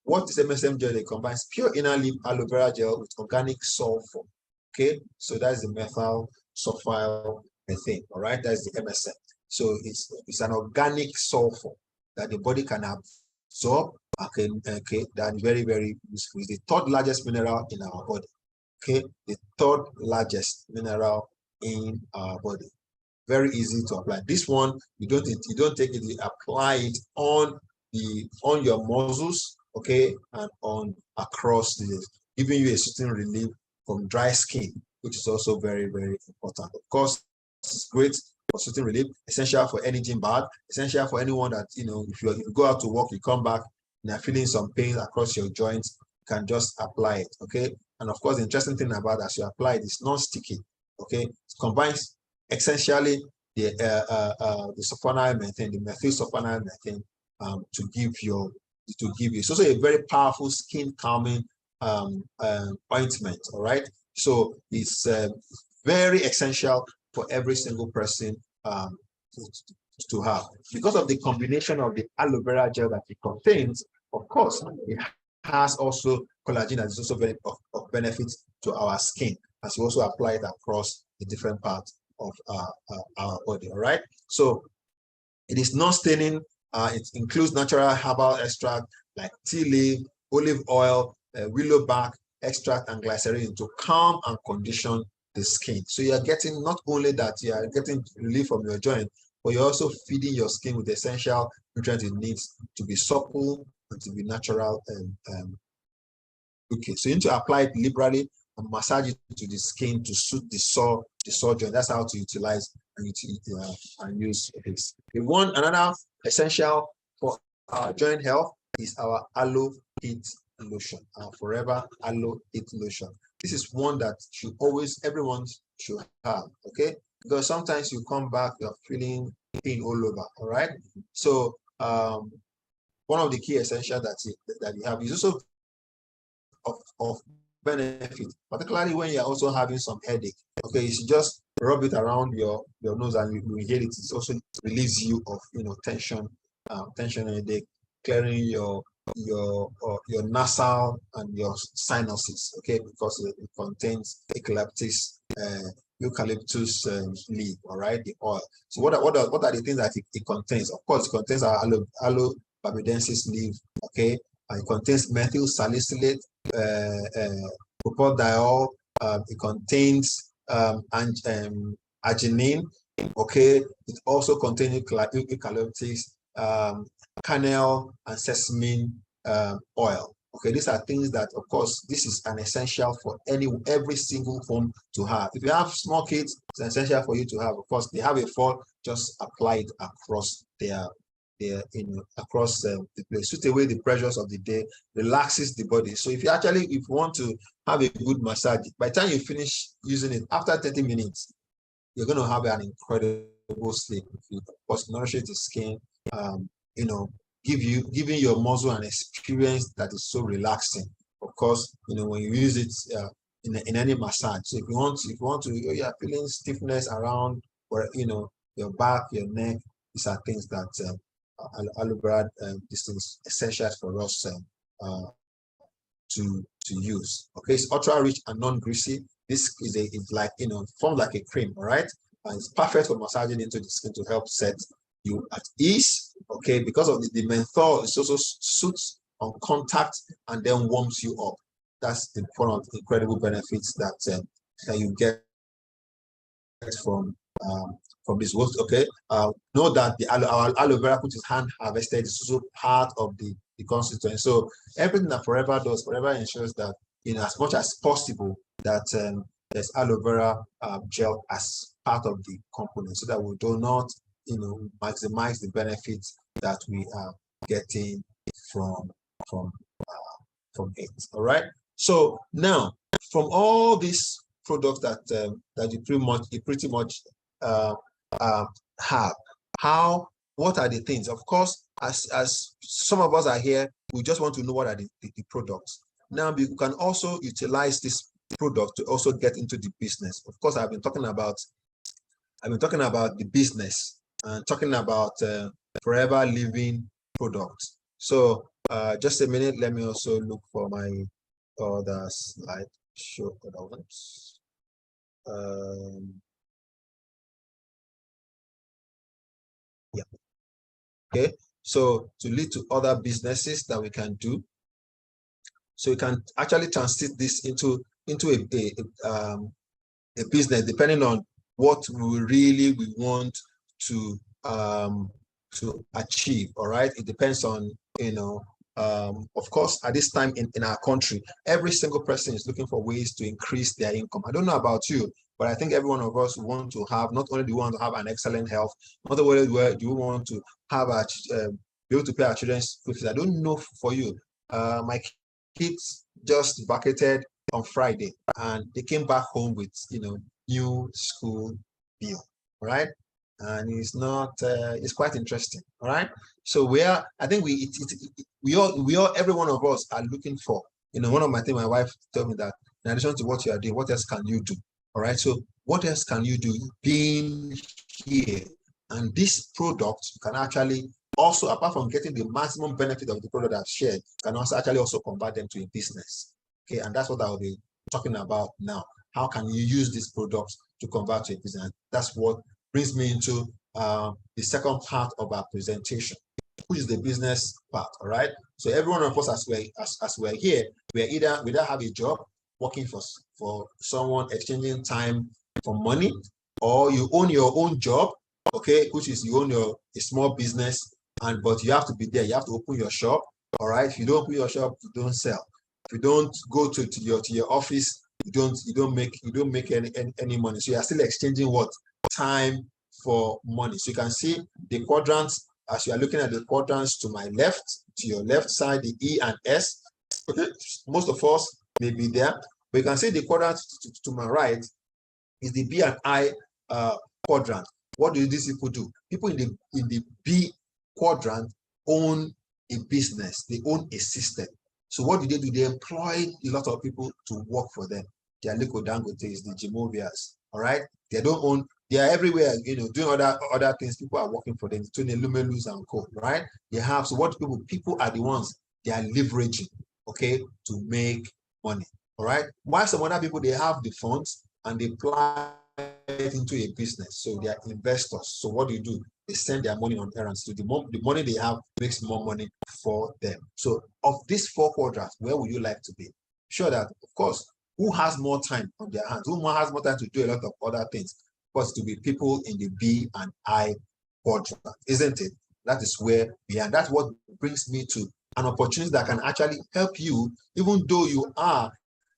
What is MSM gel? It combines pure inner leaf aloe vera gel with organic sulfur. Okay. So that's the methyl sulfyl methane. All right. That's the MSM. So it's an organic sulfur that the body can absorb. Okay, that's very, very useful. It's the 3rd largest mineral in our body. Okay, the 3rd largest mineral in our body. Very easy to apply. This one, you don't take it, you apply it on your muscles, okay, and on across giving you a certain relief from dry skin, which is also very, very important. Of course, it's great for certain relief, essential for any gym bag, essential for anyone that if you go out to work, you come back and you're feeling some pain across your joints, you can just apply it. Okay, and of course, the interesting thing about as you apply it is non-sticky. Okay, it combines essentially the sulfonyl methane, the methyl sulfonyl methane, to give you. It's also a very powerful skin calming ointment. All right, so it's very essential for every single person to have, because of the combination of the aloe vera gel that it contains. Of course, it has also collagen that is also very of benefit to our skin, as we also apply it across the different parts of our body. All right, so it is non-staining. It includes natural herbal extract like tea leaf, olive oil, willow bark extract and glycerin to calm and condition the skin. So you are getting not only that you are getting relief from your joint, but you're also feeding your skin with the essential nutrients it needs to be supple and to be natural. Okay, so you need to apply it liberally and massage it to the skin to suit the sore joint. That's how to utilize and use this. Another essential for our joint health is our aloe heat lotion, our forever aloe heat lotion. This is one that everyone should have, okay? Because sometimes you come back, you're feeling pain all over, all right? So one of the key essentials that you have is also of benefit, particularly when you're also having some headache. Okay, you should just rub it around your nose and you inhale it. It also relieves you of tension headache, clearing your nasal and your sinuses, okay, because it contains eucalyptus leaf, all right, the oil. So what are the things that it contains? Of course, it contains our aloe barbadensis leaf, okay. It contains methyl salicylate, propyldiol. It contains arginine, okay. It also contains eucalyptus, cannel, and sesame oil. Okay, these are things that, of course, this is an essential for every single home to have. If you have small kids, it's essential for you to have. Of course, they have a fall, just apply it across across the place, suit away the pressures of the day, relaxes the body. So if you want to have a good massage, by the time you finish using it, after 30 minutes, you're going to have an incredible sleep. Of course, nourishes the skin, giving your muscle an experience that is so relaxing. Of course, when you use it in any massage. So if you want to, you're feeling stiffness around, or your back, your neck, these are things that aloe vera, this is essential for us to use. Okay, it's ultra rich and non-greasy. This is like formed like a cream, all right, and it's perfect for massaging into the skin to help set you at ease. Okay, because of the menthol, it also suits on contact and then warms you up. That's one of the incredible benefits that you get from this work. Okay, know that our aloe vera, which is hand harvested, is also part of the constituency. So everything that Forever does, Forever ensures that as much as possible that there's aloe vera gel as part of the component, so that we do not maximize the benefits that we are getting from it. All right. So now, from all these products that you pretty much have, what are the things? Of course, as some of us are here, we just want to know what are the products. Now you can also utilize this product to also get into the business. Of course, I've been talking about the business and talking about forever living products. So just a minute, let me also look for my other slide, show other ones. Yeah. Okay, so to lead to other businesses that we can do, so you can actually translate this into a business, depending on what we want to achieve. All right, it depends on of course, at this time in our country, every single person is looking for ways to increase their income. I don't know about you, but I think every one of us want to have, not only do we want to have an excellent health, not only do we want to have be able to pay our children's school fees. I don't know for you. My kids just vacated on Friday and they came back home with new school bill, right? And it's not it's quite interesting. All right, so I think we all every one of us are looking for, one of my things, my wife told me that in addition to what you are doing, what else can you do? All right, so what else can you do being here? And this product can actually also, apart from getting the maximum benefit of the product I've shared, can also actually also convert them to a business. Okay, and that's what I will be talking about now. How can you use this product to convert to a business? That's what brings me into the second part of our presentation, which is the business part. All right, So every one of us, as we're here, we either have a job, working for someone, exchanging time for money, or you own your own job, okay, which is you own a small business, but you have to be there. You have to open your shop. All right. If you don't open your shop, you don't sell. If you don't go to your office, you don't make any money. So you are still exchanging what? Time for money. So you can see the quadrants as you are looking at the quadrants to my left, to your left side, the E and S. Okay, most of us may be there, but you can see the quadrant to my right is the B and I quadrant. What do these people do? People in the B quadrant own a business, they own a system. So what do? They employ a lot of people to work for them. The Aliko Dangotes, the Jimovias, all right? They don't own, they are everywhere, doing other things. People are working for them, Tony Lumelus and co, right? They have, so what people are the ones they are leveraging, okay, to make money, all right? While some other people, they have the funds and they apply it into a business. So they are investors. So what do? They send their money on errands. So the money they have makes more money for them. So of these four quadrants, where would you like to be? Sure that, of course, who has more time on their hands? Who has more time to do a lot of other things? Of course, to be people in the B and I quadrant, isn't it? That is where we are. That's what brings me to an opportunity that can actually help you, even though you have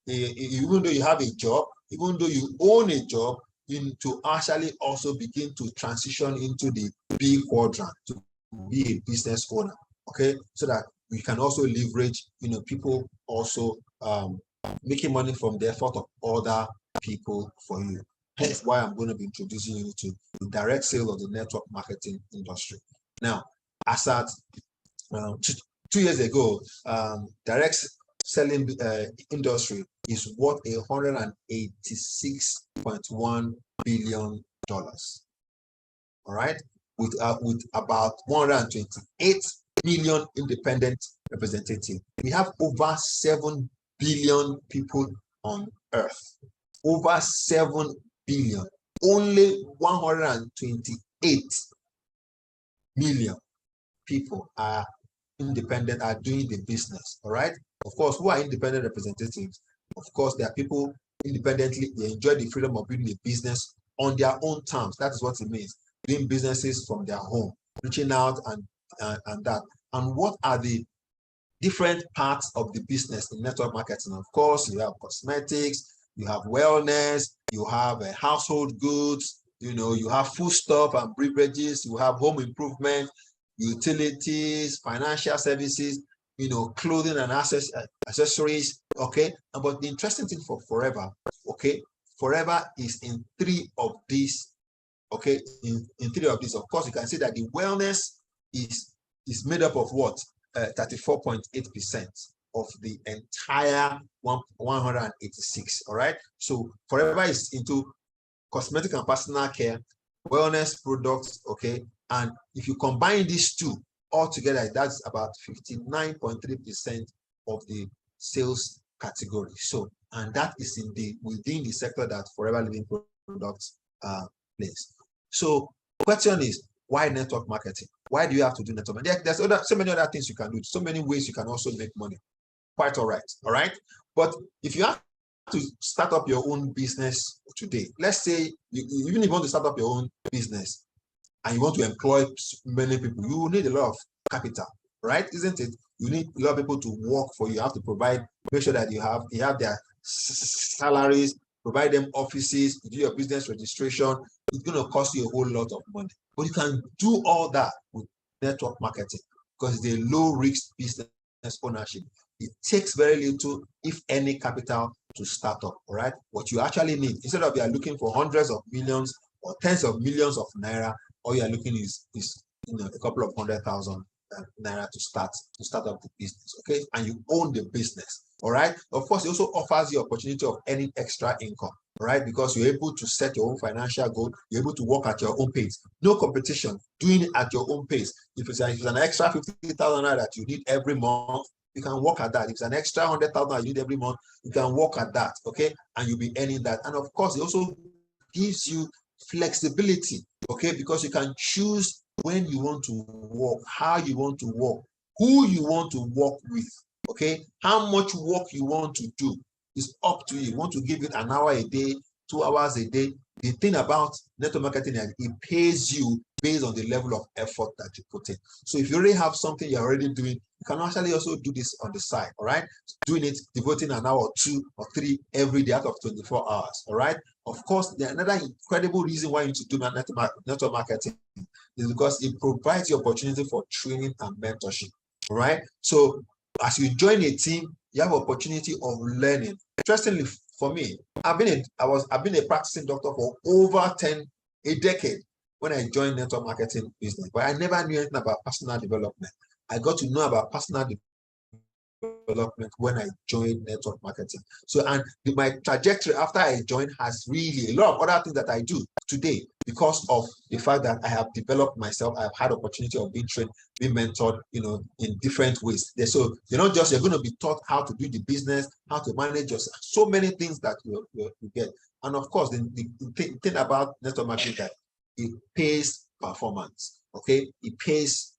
a job, even though you own a job, to actually also begin to transition into the B quadrant, to be a business owner, okay? So that we can also leverage, people also making money from the effort of other people for you. Hence why I'm going to be introducing you to the direct sale of the network marketing industry. Now, as at 2 years ago, direct selling industry is worth $186.1 billion. All right, with about 128 million independent representatives. We have over 7 billion people on earth. Over 7 billion. Only 128 million people are independent, are doing the business. All right. Of course, who are independent representatives? Of course, there are people independently, they enjoy the freedom of building a business on their own terms. That is what it means. Doing businesses from their home, reaching out and that. And what are the different parts of the business in network marketing? Of course, you have cosmetics, you have wellness, you have household goods, you have foodstuff and beverages, you have home improvement, utilities, financial services, clothing and accessories, okay? But the interesting thing for Forever, okay, Forever is in 3 of these, okay? In 3 of these, of course, you can see that the wellness is made up of what? 34.8% of the entire 186, all right? So Forever is into cosmetic and personal care, wellness products, okay? And if you combine these two all together, that's about 59.3% of the sales category. So, and that is within the sector that Forever Living Products plays. So, question is, why network marketing? Why do you have to do network marketing? There's so many other things you can do, so many ways you can also make money. Quite all right? But if you have to start up your own business today, let's say even if you want to start up your own business and you want to employ many people, you need a lot of capital, right? Isn't it? You need a lot of people to work for you. You have to make sure that you have their salaries, provide them offices, do your business registration. It's going to cost you a whole lot of money. But you can do all that with network marketing because it's a low risk business ownership. It takes very little, if any, capital to start up, all right? What you actually need, instead of you are looking for hundreds of millions or tens of millions of naira, all you are looking is a couple of 100,000 naira to start up the business, okay? And you own the business, all right? Of course, it also offers the opportunity of earning extra income, all right? Because you're able to set your own financial goal, you're able to work at your own pace. No competition, doing it at your own pace. If it's an extra 50,000 naira that you need every month, you can work at that. If it's an extra 100,000 you need every month, you can work at that, okay? And you'll be earning that. And of course, it also gives you flexibility, okay? Because you can choose when you want to work, how you want to work, who you want to work with, okay? How much work you want to do is up to you. You want to give it an hour a day, 2 hours a day. The thing about network marketing is it pays you based on the level of effort that you put in. So if you already have something you're already doing, you can actually also do this on the side, all right? Doing it, devoting an hour or 2 or 3 every day out of 24 hours, all right? Of course, another incredible reason why you need to do network marketing is because it provides the opportunity for training and mentorship, all right? So as you join a team, you have opportunity of learning. Interestingly, for me, I've been a practicing doctor for over a decade when I joined network marketing business, but I never knew anything about personal development. I got to know about personal development when I joined network marketing. So, and my trajectory after I joined has really a lot of other things that I do today because of the fact that I have developed myself. I've had opportunity of being trained, being mentored, you know, in different ways. So you're not just, you're going to be taught how to do the business, how to manage yourself, so many things that you get. And of course, the thing about network marketing that it pays performance, okay? It pays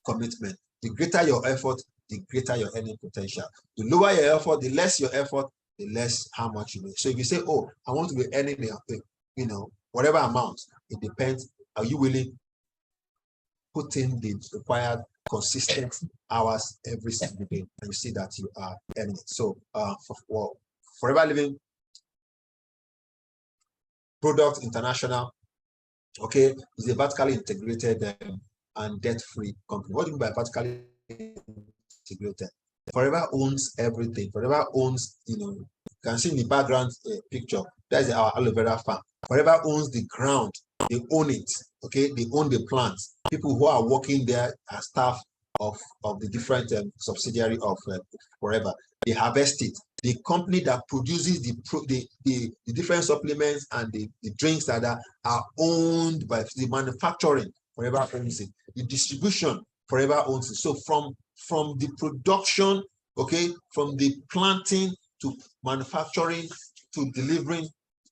commitment. The greater your effort, the greater your earning potential. The lower your effort, the less your effort, the less how much you make. So if you say, oh, I want to be earning, you know, whatever amount, it depends. Are you willing to put in the required consistent hours every single day, and you see that you are earning it? So Forever Living Product International, okay, is a vertically integrated and debt-free company. What do you mean by vertically integrated? Forever owns everything. Forever owns, you know, you can see in the background picture, that is our aloe vera farm. Forever owns the ground. They own it, okay? They own the plants. People who are working there are staff of the different subsidiary of Forever. They harvest it. The company that produces the different supplements and the drinks that are owned by the manufacturing, Forever owns it. The distribution, Forever owns it. So from the production, okay, from the planting to manufacturing to delivering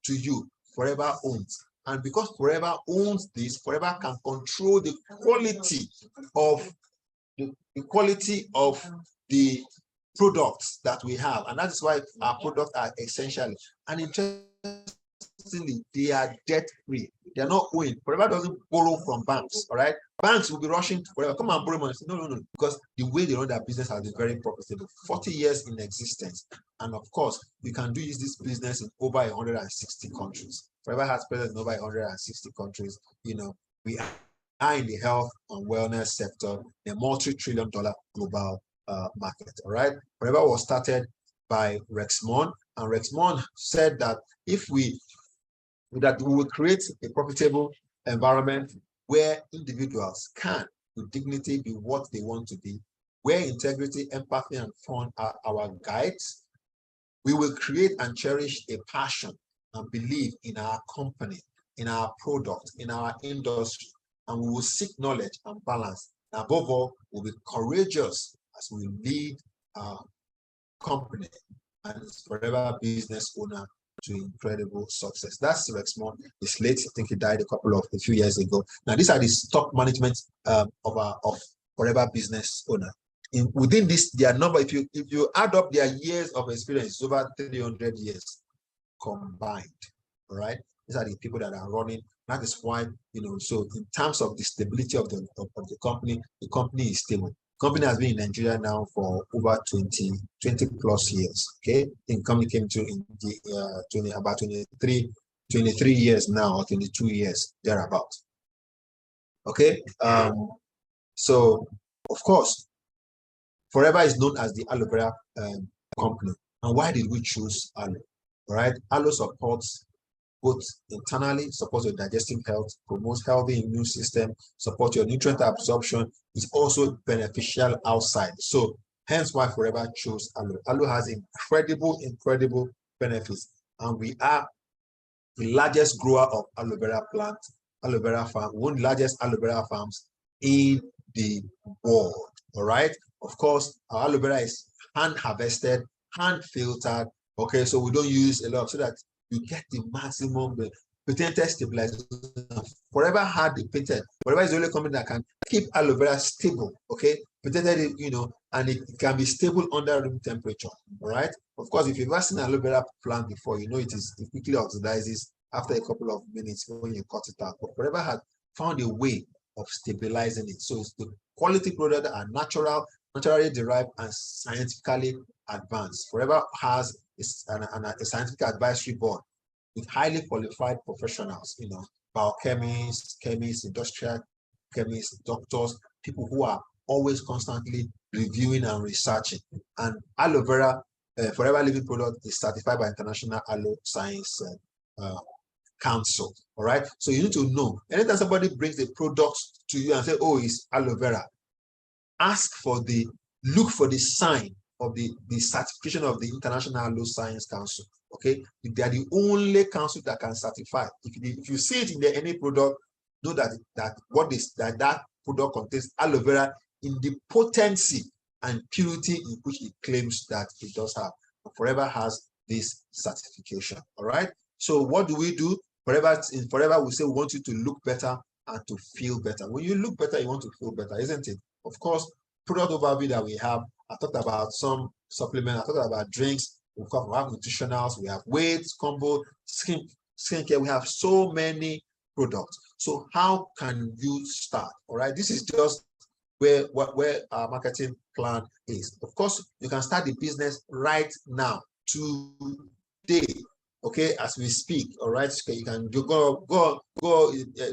to you, Forever owns. And because Forever owns this, Forever can control the quality of the products that we have. And that is why our products are essentially, and interestingly, they are debt-free. They are not owing. Forever doesn't borrow from banks, all right? Banks will be rushing to Forever, come and borrow money. No, because the way they run their business has been very profitable. 40 years in existence. And of course, you can do this business in over 160 countries. Forever has presence in over 160 countries. You know, we are in the health and wellness sector, a multi-trillion-dollar global market, all right? Forever was started by Rex Maughan, and Rex Maughan said that we will create a profitable environment where individuals can, with dignity, be what they want to be, where integrity, empathy, and fun are our guides. We will create and cherish a passion and believe in our company, in our product, in our industry, and we will seek knowledge and balance. And above all, we'll be courageous as we lead our company and its Forever business owner to incredible success. That's Rex Maughan. He's late. I think he died a few years ago. Now, these are the top management of Forever business owner. Within this, their number, if you add up their years of experience, it's over 300 years combined. All right. These are the people that are running. That is why, you know, so in terms of the stability of the company is stable. The company has been in Nigeria now for over 20 plus years. Okay, the company came to in the about 23 years now, or 22 years thereabout. Okay, so of course, Forever is known as the aloe vera company. And why did we choose aloe? All right, aloe supports both internally, supports your digestive health, promotes healthy immune system, supports your nutrient absorption. It's also beneficial outside. So hence why Forever chose aloe. Aloe has incredible benefits. And we are the largest grower of aloe vera plant, aloe vera farm, one of the largest aloe vera farms in the world. All right. Of course, our aloe vera is hand harvested, hand filtered. Okay, so we don't use a lot so that you get the maximum patented stabilizers. Forever had the patent. Forever is the only company that can keep aloe vera stable, okay? Patented, and it can be stable under room temperature, all right? Of course, if you've ever seen aloe vera plant before, it quickly oxidizes after a couple of minutes when you cut it out. But Forever had found a way of stabilizing it. So it's the quality products that are naturally derived and scientifically advanced. Forever has a scientific advisory board with highly qualified professionals, biochemists, chemists, industrial chemists, doctors, people who are always constantly reviewing and researching. And aloe vera, Forever Living product is certified by International Aloe Science Council. All right. So you need to know, anytime somebody brings a product to you and say, oh, it's aloe vera, look for the sign of the certification of the International Aloe Science Council. Okay, they are the only council that can certify. If you see it in any product, know that that product contains aloe vera in the potency and purity in which it claims that it does have. Forever has this certification. All right. So what do we do? In Forever, we say we want you to look better and to feel better. When you look better, you want to feel better, isn't it? Of course, product overview that we have. I talked about some supplements. I talked about drinks. We have nutritionals. We have weights, combo, skincare. We have so many products. So how can you start? All right. This is just where our marketing plan is. Of course, you can start the business right now, today. Okay, as we speak. All right. So you can go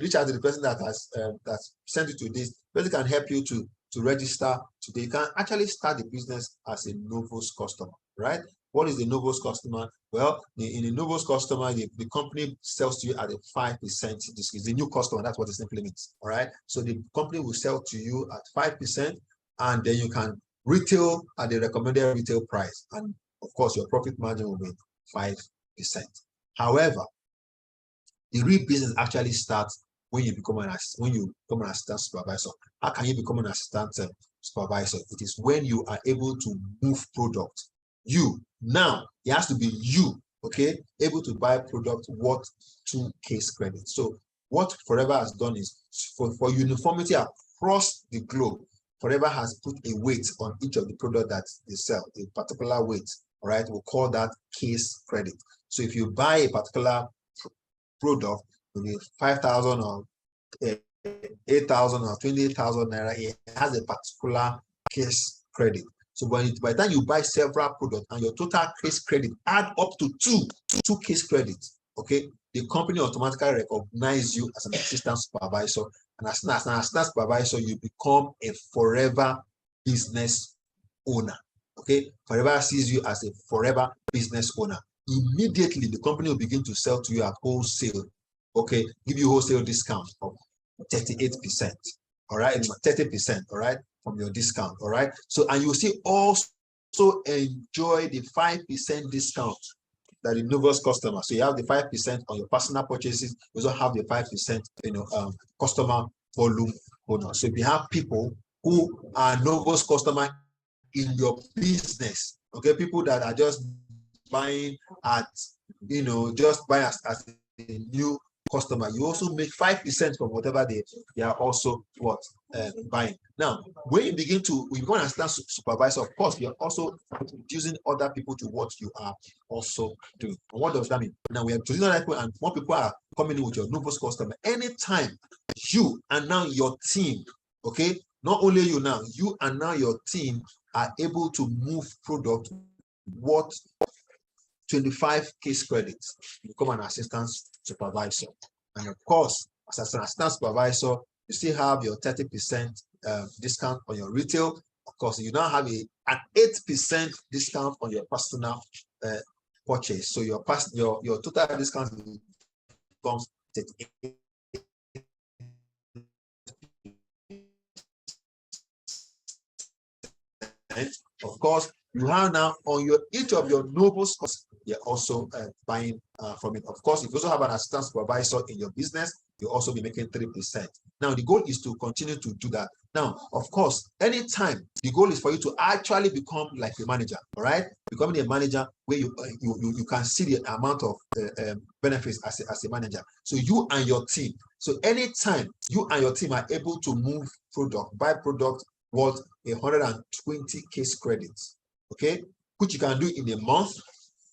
reach out to the person that has sent you to this. Person can help you to register today. You can actually start the business as a Novos customer, right? What is the Novos customer? Well, in a Novos customer, the company sells to you at a 5% discount. It's a new customer. That's what it simply means. All right. So the company will sell to you at 5%, and then you can retail at the recommended retail price. And of course, your profit margin will be 5%. However, the real business actually starts when you become an assistant supervisor. How can you become an assistant supervisor? It is when you are able to move product. Now it has to be you, okay, able to buy product worth 2 case credits. So what Forever has done is for uniformity across the globe, Forever has put a weight on each of the product that they sell, a particular weight. All right, we'll call that case credit. So if you buy a particular product, maybe 5,000 or 8,000 or 20,000 naira, it has a particular case credit. So by the time you buy several products and your total case credit add up to two case credits, okay, the company automatically recognizes you as an assistant supervisor, and as an assistant supervisor, you become a Forever business owner. Okay, Forever sees you as a Forever business owner. Immediately, the company will begin to sell to you at wholesale. Okay, give you wholesale discount of 38%. All right, 30%. All right, from your discount. All right. So, and you see also enjoy the 5% discount that the Novos customer. So you have the 5% on your personal purchases. You also have the 5%, customer volume bonus. So if you have people who are Novos customer in your business, okay, people that are just buying at, just buying as a new customer, you also make 5% from whatever they are also buying. Now, when you become an assistant supervisor, of course, you're also introducing other people to what you are also doing. And what does that mean? Now we are introducing other people, and more people are coming in with your Novos customer. Anytime you and now your team, okay, not only you now, you and now your team are able to move product worth 25 case credits, become an assistant supervisor. And of course, as an assistant supervisor, you still have your 30% discount on your retail. Of course, you now have an 8% discount on your personal purchase. So your total discount becomes 38%. Of course, you have now on each of your Novos costs, you're also buying from it. Of course, if you also have an assistant supervisor in your business, you'll also be making 3%. Now, the goal is to continue to do that. Now, of course, anytime the goal is for you to actually become like a manager, all right? Becoming a manager where you can see the amount of benefits as a manager. So you and your team. So anytime you and your team are able to move product, buy product worth 120 case credits, okay, which you can do in a month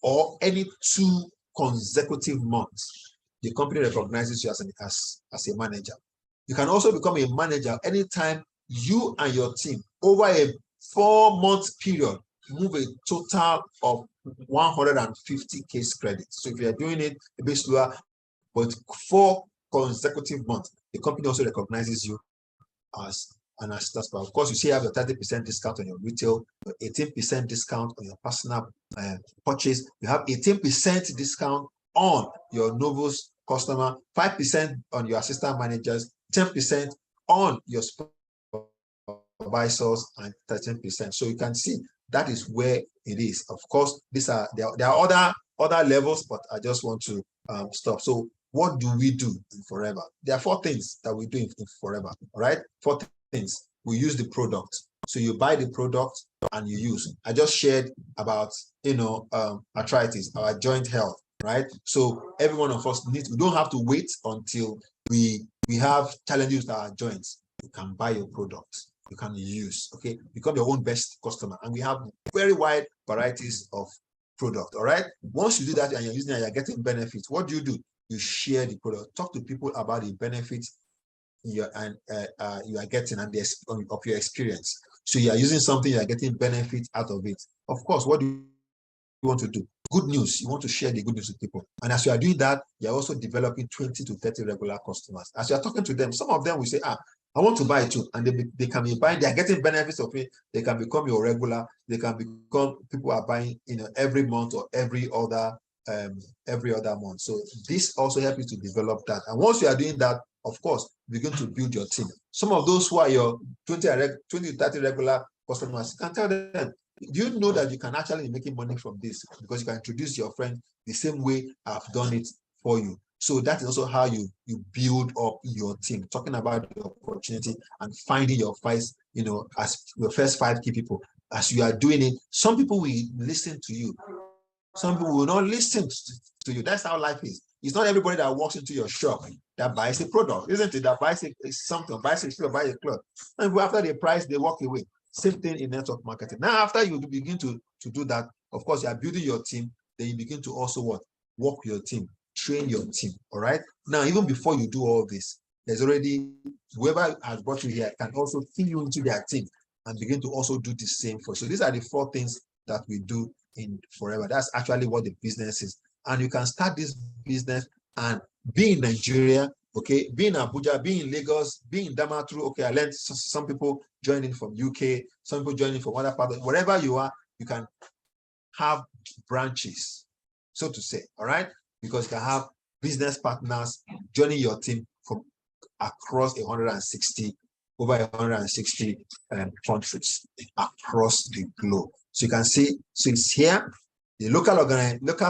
or any 2 consecutive months, the company recognizes you as a manager. You can also become a manager anytime you and your team over a 4-month period move a total of 150 case credits. So if you are doing it a bit slower, but 4 consecutive months, the company also recognizes you as an assistant. Of course, you see you have your 30% discount on your retail, your 18% discount on your personal purchase. You have 18% discount on your Novus customer, 5% on your assistant managers, 10% on your supervisors, and 13%. So you can see that is where it is. Of course, there are other levels, but I just want to stop. So what do we do in Forever? There are 4 things that we do in Forever. All right, 4 things. We use the product. So you buy the product and you use. I just shared about arthritis, our joint health, right? So every one of us we don't have to wait until we have challenges with our joints. You can buy your product, you can use, okay? Become your own best customer. And we have very wide varieties of product, all right? Once you do that and you're using it and you're getting benefits, what do? You share the product. Talk to people about the benefits you are getting and of your experience. So you are using something, you are getting benefits out of it. Of course, what do you want to do? Good news. You want to share the good news with people. And as you are doing that, you're also developing 20 to 30 regular customers. As you are talking to them, some of them will say, I want to buy too. And they can be buying, they are getting benefits of it. They can become your regular. They can become people are buying, every month or every other month. So this also helps you to develop that. And once you are doing that, of course, begin to build your team. Some of those who are your 20 to 30 regular customers, you can tell them, do you know that you can actually be making money from this? Because you can introduce your friend the same way I've done it for you. So that is also how you build up your team, talking about the opportunity and finding your as your first 5 key people. As you are doing it, some people will listen to you. Some people will not listen to you. That's how life is. It's not everybody that walks into your shop that buys a product, isn't it? That buys something, buys a shoe, buys a cloth. And after the price, they walk away. Same thing in network marketing. Now, after you begin to do that, of course, you are building your team. Then you begin to also work your team, train your team. All right. Now, even before you do all this, there's already whoever has brought you here can also fill you into their team and begin to also do the same for you. So these are the 4 things that we do in Forever. That's actually what the business is. And you can start this business and be in Nigeria, okay, be in Abuja, be in Lagos, be in Damaturu. Okay, I learned some people joining from UK, some people joining from other parts. Wherever you are, you can have branches, so to say, all right? Because you can have business partners joining your team from across over 160 countries across the globe. So you can see, so it's here. The local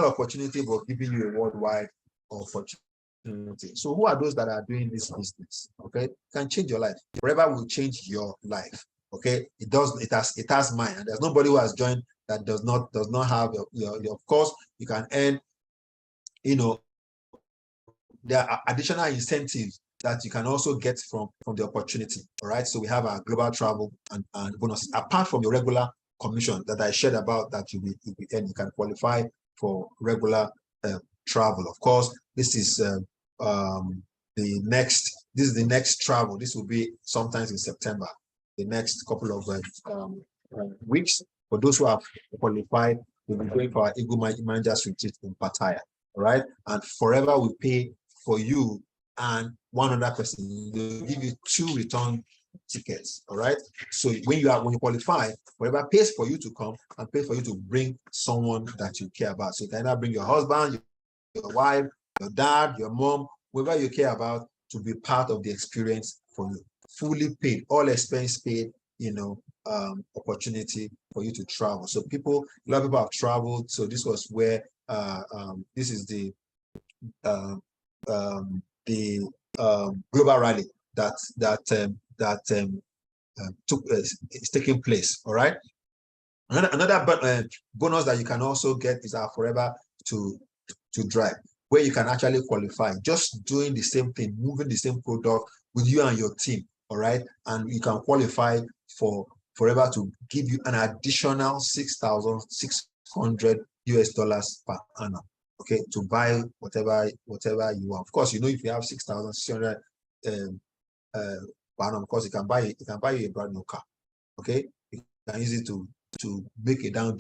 opportunity will give you a worldwide opportunity. So who are those that are doing this business? Okay, it can change your life. Forever will change your life. Okay, it does. It has mine. And there's nobody who has joined that does not have your. Of course, you can earn. There are additional incentives that you can also get from the opportunity. All right. So we have our global travel and bonuses apart from your regular commission that I shared about that you can qualify for regular travel. Of course, this is the next travel. This will be sometimes in September, the next couple of weeks. For those who have qualified, we'll be going for our Eagle Managers Retreat in Pattaya. All right, and Forever will pay for you and one other person. They'll give you 2 return tickets. All right. So when you qualify, Forever pays for you to come and pays for you to bring someone that you care about. So you can either bring your husband, your wife, your dad, your mom, whoever you care about to be part of the experience for you. Fully paid, all expense paid, opportunity for you to travel. So a lot of people have traveled. So this was where this is the the global rally that is taking place. All right. Another bonus that you can also get is our Forever to Drive, where you can actually qualify just doing the same thing, moving the same product with you and your team. All right, and you can qualify for Forever to give you an additional $6,600 per annum. Okay, to buy whatever you want. Of course, you know, if you have 6,600 per annum, of course you can buy you a brand new car. Okay, you can use it to make a down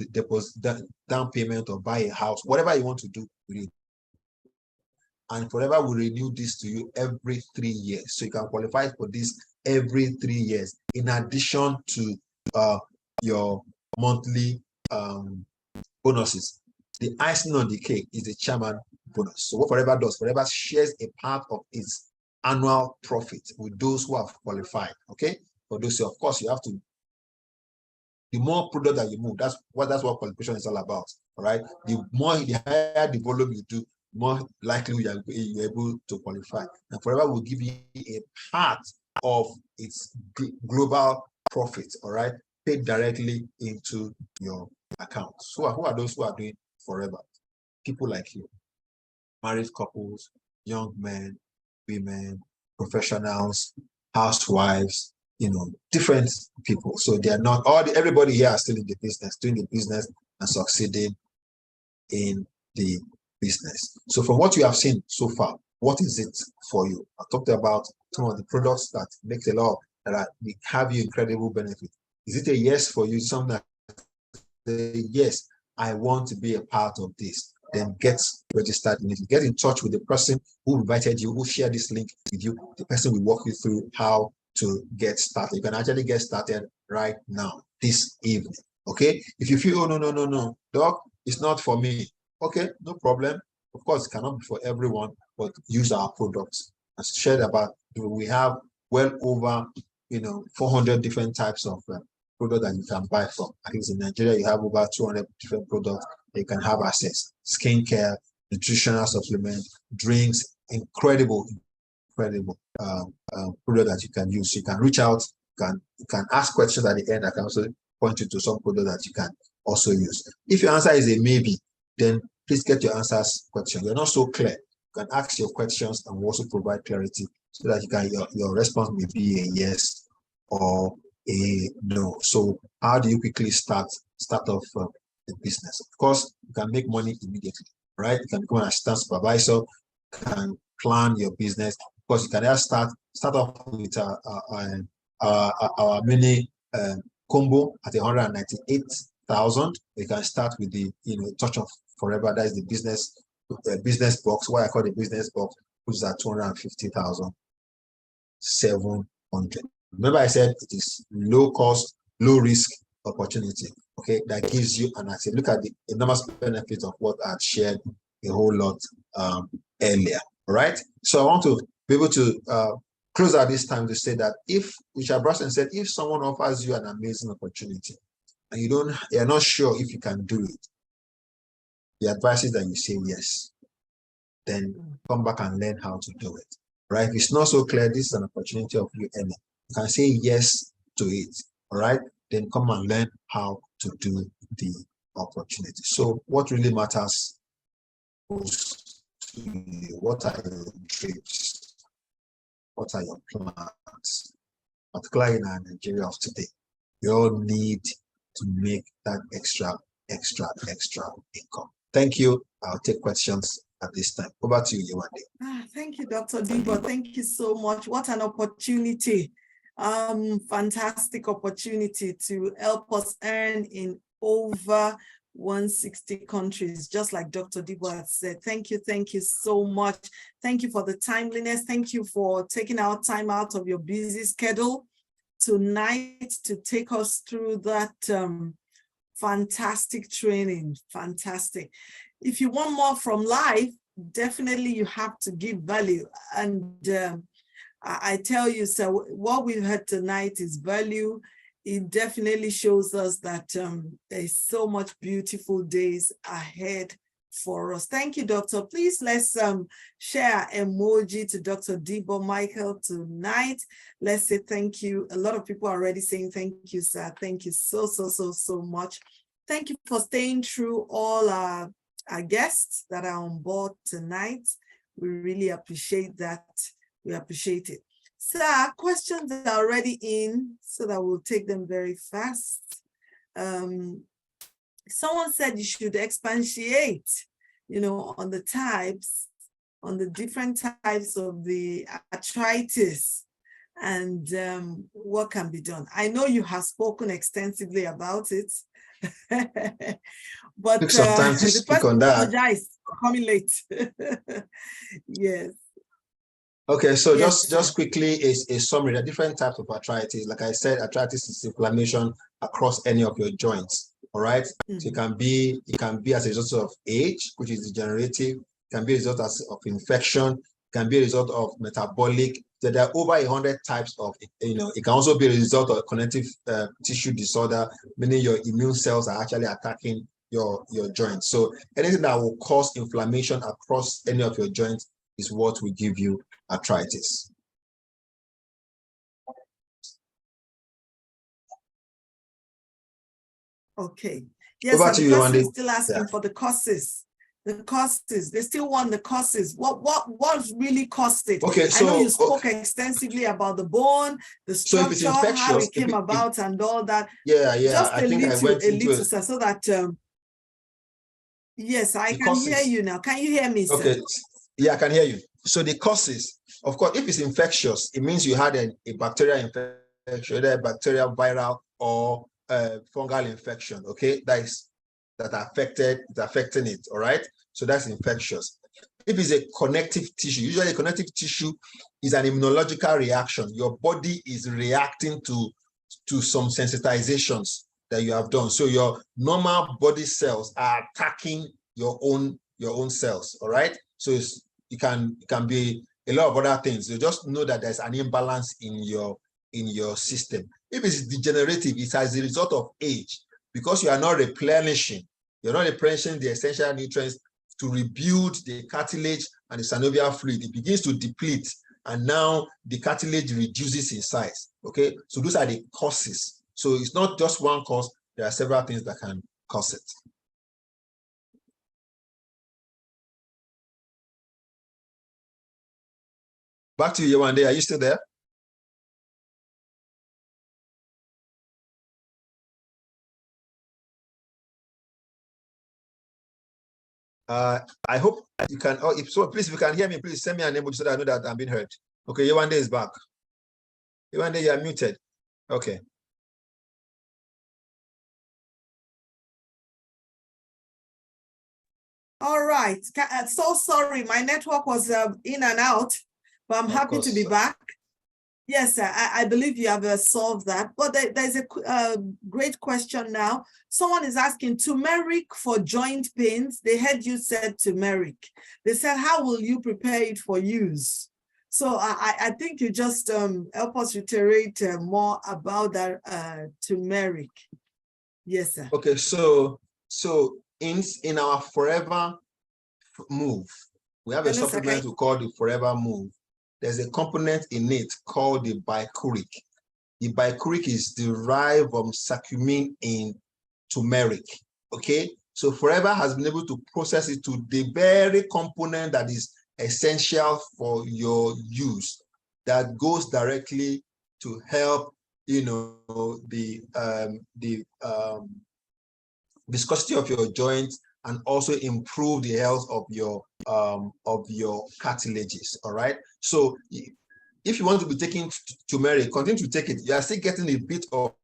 payment or buy a house, whatever you want to do with it. And Forever will renew this to you every 3 years. So you can qualify for this every 3 years, in addition to your monthly bonuses. The icing on the cake is the chairman bonus. So what Forever does, Forever shares a part of its annual profit with those who have qualified. Okay, for those, of course, you have to. The more product that you move, that's what qualification is all about. All right. The higher the volume you do, more likely you're able to qualify. And Forever will give you a part of its global profit. All right, paid directly into your account. So who are those who are doing Forever? People like you, married couples, young men, women, professionals, housewives, you know, different people. So they are not everybody here are still in the business, doing the business and succeeding in the business. So from what you have seen so far, what is it for you? I talked about some of the products that make a lot that have you incredible benefit. Is it a yes for you? Something that yes, I want to be a part of this. Then get registered in it. Get in touch with the person who invited you, who shared this link with you. The person will walk you through how to get started. You can actually get started right now, this evening. Okay. If you feel, oh, no, doc, it's not for me. Okay, no problem. Of course, it cannot be for everyone, but use our products. As shared about, we have well over 400 different types of product that you can buy from. At least in Nigeria, you have over 200 different products that you can have access. Skincare, nutritional supplements, drinks, incredible product that you can use. So you can reach out, you can ask questions at the end. I can also point you to some product that you can also use. If your answer is a maybe, then please get your answers question. You're not so clear. You can ask your questions and we'll also provide clarity so that you can your response may be a yes or a no. So how do you quickly start off the business? Of course, you can make money immediately, right? You can become an assistant supervisor, you can plan your business. Of course, you can just start off with our mini combo at 198,000. You can start with the touch of Forever. That is the business box. What I call the business box, which is at 250,700. Remember, I said it is low cost, low risk opportunity. Okay, that gives you an access. Look at the enormous benefits of what I had shared a whole lot earlier. All right. So I want to be able to close at this time to say that Richard Branson said, if someone offers you an amazing opportunity and you're not sure if you can do it, the advice is that you say yes. Then come back and learn how to do it. Right? If it's not so clear, this is an opportunity of you earning. You can say yes to it. All right. Then come and learn how to do the opportunity. So what really matters most to you? What are your dreams? What are your plans? Particularly in our Nigeria of today, we all need to make that extra income. Thank you. I'll take questions at this time. Over to you, Yewande. Thank you, Dr. Dibo. Thank you so much. What an opportunity. Fantastic opportunity to help us earn in over 160 countries, just like Dr. Dibo had said. Thank you so much. Thank you for the timeliness. Thank you for taking our time out of your busy schedule tonight to take us through that fantastic training. Fantastic. If you want more from life, definitely you have to give value. And I tell you, so what we've had tonight is value. It definitely shows us that there's so much beautiful days ahead for us. Thank you, Doctor. Please let's share emoji to Dr. Debo Michael tonight. Let's say thank you. A lot of people are already saying thank you, sir. Thank you so much. Thank you for staying through all our guests that are on board tonight. We really appreciate that. We appreciate it. Sir, questions are already in, so that we'll take them very fast. Someone said you should expatiate, on the types, on the different types of the arthritis and what can be done. I know you have spoken extensively about it, but took some time to speak on that. Apologize for coming late. Yes. Okay, so Yes, just quickly is a summary. There are different types of arthritis. Like I said, arthritis is inflammation across any of your joints. All right. Mm-hmm. So it can be as a result of age, which is degenerative, it can be a result of infection, it can be a result of metabolic. There are over 100 types of, it can also be a result of connective tissue disorder, meaning your immune cells are actually attacking your joints. So anything that will cause inflammation across any of your joints is what will give you arthritis. Okay. Yes, Over and to the you, person Andy. is still asking for the causes. The causes. They still want the causes. What really caused it? Okay, so I know you spoke extensively about the bone, the structure, so if it's infectious, how it came about, and all that. Yeah. Just I think I went into it. sir, so that yes, I can causes. hear you now. Can you hear me, sir? Okay. Yeah, I can hear you. So the causes, of course, if it's infectious, it means you had a bacterial infection, either a bacterial, viral, or fungal infection. Okay, it's affecting it. All right. So that's infectious. If it's a connective tissue, usually connective tissue is an immunological reaction. Your body is reacting to some sensitizations that you have done. So your normal body cells are attacking your own cells. All right. So it can be a lot of other things. You just know that there's an imbalance in your system. If it's degenerative, it's as a result of age, because you are not replenishing. You're not replenishing the essential nutrients to rebuild the cartilage and the synovial fluid. It begins to deplete, and now the cartilage reduces in size. Okay, so those are the causes. So it's not just one cause. There are several things that can cause it. Back to you, Yewande. Are you still there? I hope you can. Oh, if so, please, if you can hear me, please send me an emoji so that I know that I'm being heard. Okay, Yewande is back. Yewande, you are muted. Okay. All right. So sorry, my network was in and out, but I'm happy to be back. Yes, sir. I believe you have solved that. But there's a great question now. Someone is asking, turmeric for joint pains. They heard you said turmeric. They said, how will you prepare it for use? So I think you just help us reiterate more about that turmeric. Yes, sir. Okay, so in our Forever Move, we have a supplement we call the Forever Move. There's a component in it called the bicuric. The bicuric is derived from curcumin in turmeric. Okay, so Forever has been able to process it to the very component that is essential for your use, that goes directly to help, the viscosity of your joints, and also improve the health of your cartilages. All right. So if you want to be taking turmeric, continue to take it. You are still getting a bit of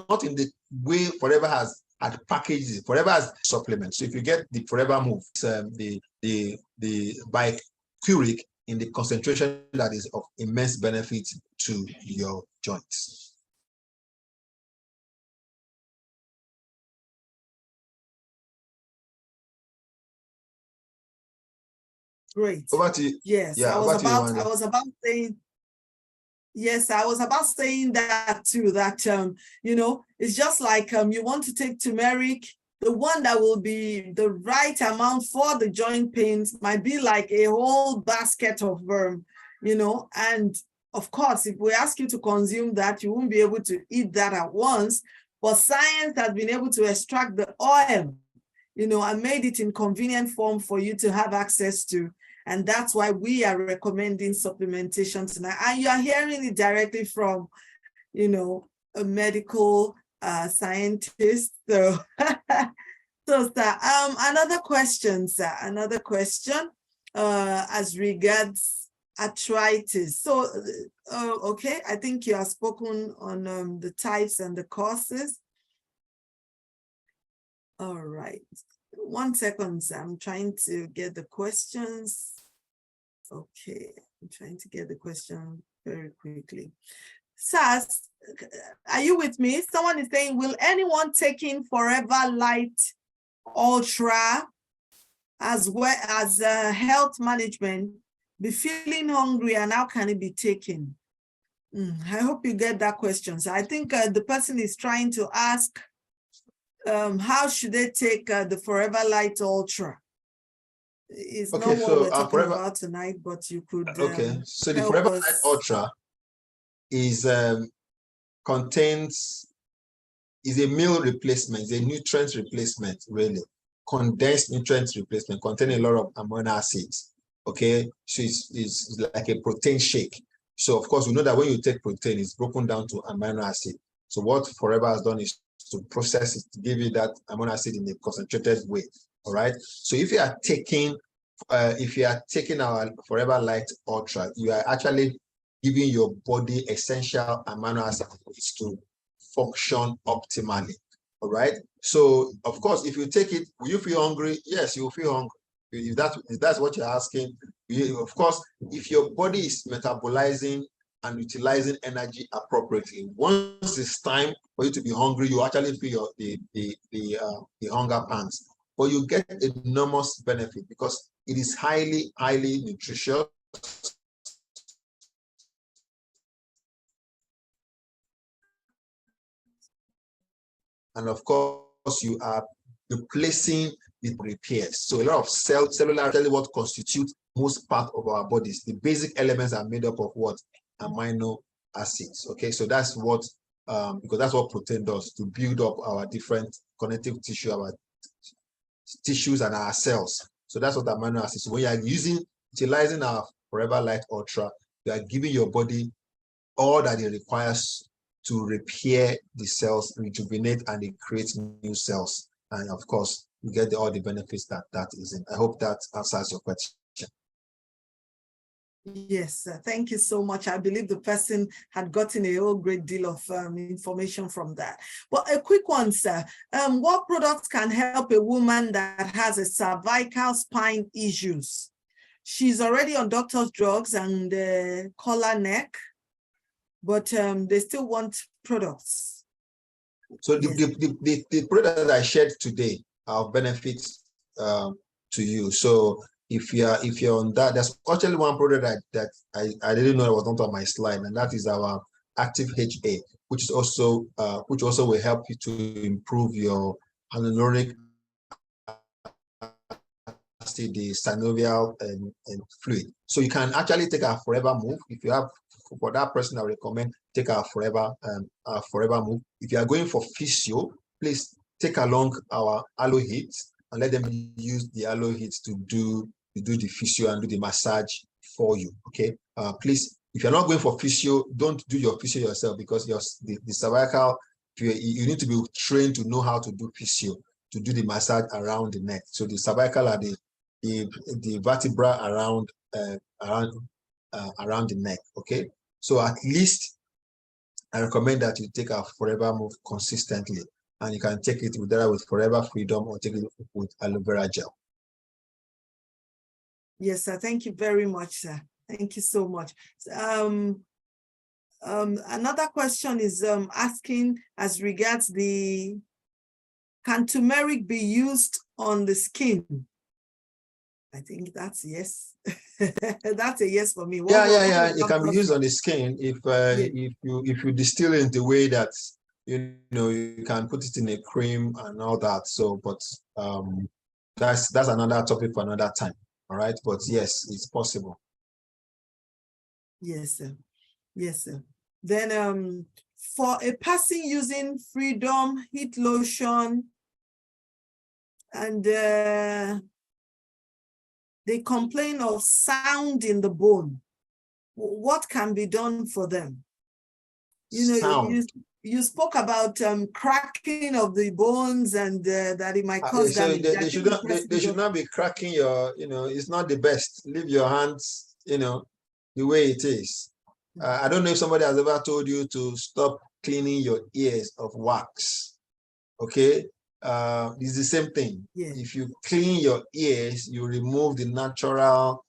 not in the way Forever has had packages. Forever has supplements. So if you get the Forever Move, the bicuric in the concentration that is of immense benefit to your joints. Great. Over to you. Yes, yeah, I was about saying, Yes, I was about saying that too, that, you know, it's just like you want to take turmeric, the one that will be the right amount for the joint pains might be like a whole basket of, you know, and of course, if we ask you to consume that, you won't be able to eat that at once, but science has been able to extract the oil, you know, and made it in convenient form for you to have access to. And that's why we are recommending supplementation tonight. And you are hearing it directly from, you know, a medical scientist. So, so sir, another question, sir, another question as regards arthritis. So, okay, I think you have spoken on the types and the causes. All right. 1 second, sir. I'm trying to get the questions. Okay, I'm trying to get the question very quickly. Sas, are you with me? Someone is saying, will anyone taking Forever Light Ultra as well as health management be feeling hungry, and how can it be taken? I hope you get that question. So I think the person is trying to ask, how should they take the Forever Light Ultra? It's Okay, not what we're talking about tonight, but you could okay, so the Forever Light Ultra is is a meal replacement, is a nutrient replacement, really. Condensed nutrient replacement containing a lot of amino acids. Okay, so it's like a protein shake. So of course, we know that when you take protein, it's broken down to amino acid. So what Forever has done is to process it, to give you that amino acid in a concentrated way. All right. So if you are taking our Forever Light Ultra, you are actually giving your body essential amino acids to function optimally. All right. So of course, if you take it, will you feel hungry? Yes, you will feel hungry. If that's what you're asking, of course, if your body is metabolizing and utilizing energy appropriately, once it's time for you to be hungry, you actually feel the hunger pangs. But you get enormous benefit because it is highly nutritious. And of course, you are replacing the repairs. So a lot of cellular, what constitutes most part of our bodies. The basic elements are made up of what? Amino acids. Okay, so that's what, because that's what protein does, to build up our different connective tissue, our tissues and our cells. So that's what amino acids. So when you are utilizing our Forever Light Ultra, you are giving your body all that it requires to repair the cells, rejuvenate, and it creates new cells. And of course, you get all the benefits that is in. I hope that answers your question. Yes, thank you so much. I believe the person had gotten a whole great deal of information from that. But a quick one, sir. What products can help a woman that has a cervical spine issues? She's already on doctor's drugs and collar neck, but they still want products. So the product that I shared today are benefits to you. So if you're on that, there's actually one product that I didn't know I was not on my slide, and that is our Active HA, which also will help you to improve your hyaluronic acid, the synovial and fluid. So you can actually take our Forever Move. If you have, for that person, I recommend take our Forever Move. If you are going for physio, please take along our aloe heats and let them use the aloe heats to do the physio and do the massage for you. Okay. Please, if you're not going for physio, don't do your physio yourself, because the cervical, you need to be trained to know how to do physio, to do the massage around the neck. So the cervical are the vertebra around the neck. Okay. So at least I recommend that you take our Forever Move consistently, and you can take it either with Forever Freedom or take it with aloe vera gel. Yes, sir. Thank you very much, sir. Thank you so much. Another question is asking as regards can turmeric be used on the skin? I think that's yes. That's a yes for me. Yeah. It can be used on the skin if you distill it in the way that you can put it in a cream and all that. So, but that's another topic for another time. All right, but yes, it's possible. Yes, sir. Yes, sir. Then for a person using Freedom Heat Lotion and they complain of sound in the bone, what can be done for them? You spoke about cracking of the bones and that it might cause damage. They should not be cracking your, it's not the best. Leave your hands, the way it is. I don't know if somebody has ever told you to stop cleaning your ears of wax. Okay, it's the same thing. Yeah. If you clean your ears, you remove the natural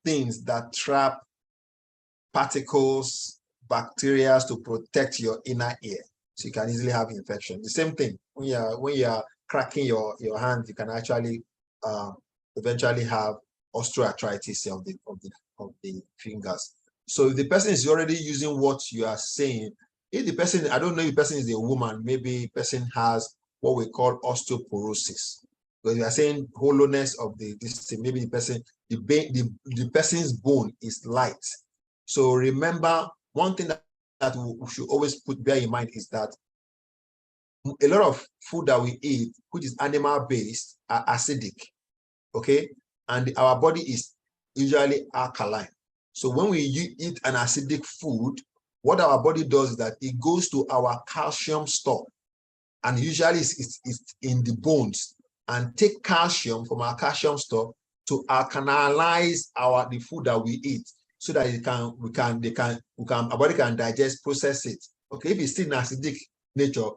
things that trap particles, bacteria to protect your inner ear, so you can easily have infection. The same thing when you are cracking your hand, you can actually eventually have osteoarthritis of the fingers. So if the person is already using what you are saying, if the person, I don't know if the person is a woman, maybe the person has what we call osteoporosis. Because you are saying hollowness of this thing, maybe the person, the person's bone is light. So remember, one thing that we should always bear in mind is that a lot of food that we eat, which is animal-based, are acidic, okay? And our body is usually alkaline. So when we eat an acidic food, what our body does is that it goes to our calcium store, and usually it's in the bones, and take calcium from our calcium store to alkalinize the food that we eat, so that our body can digest, process it. Okay, if it's still in acidic nature,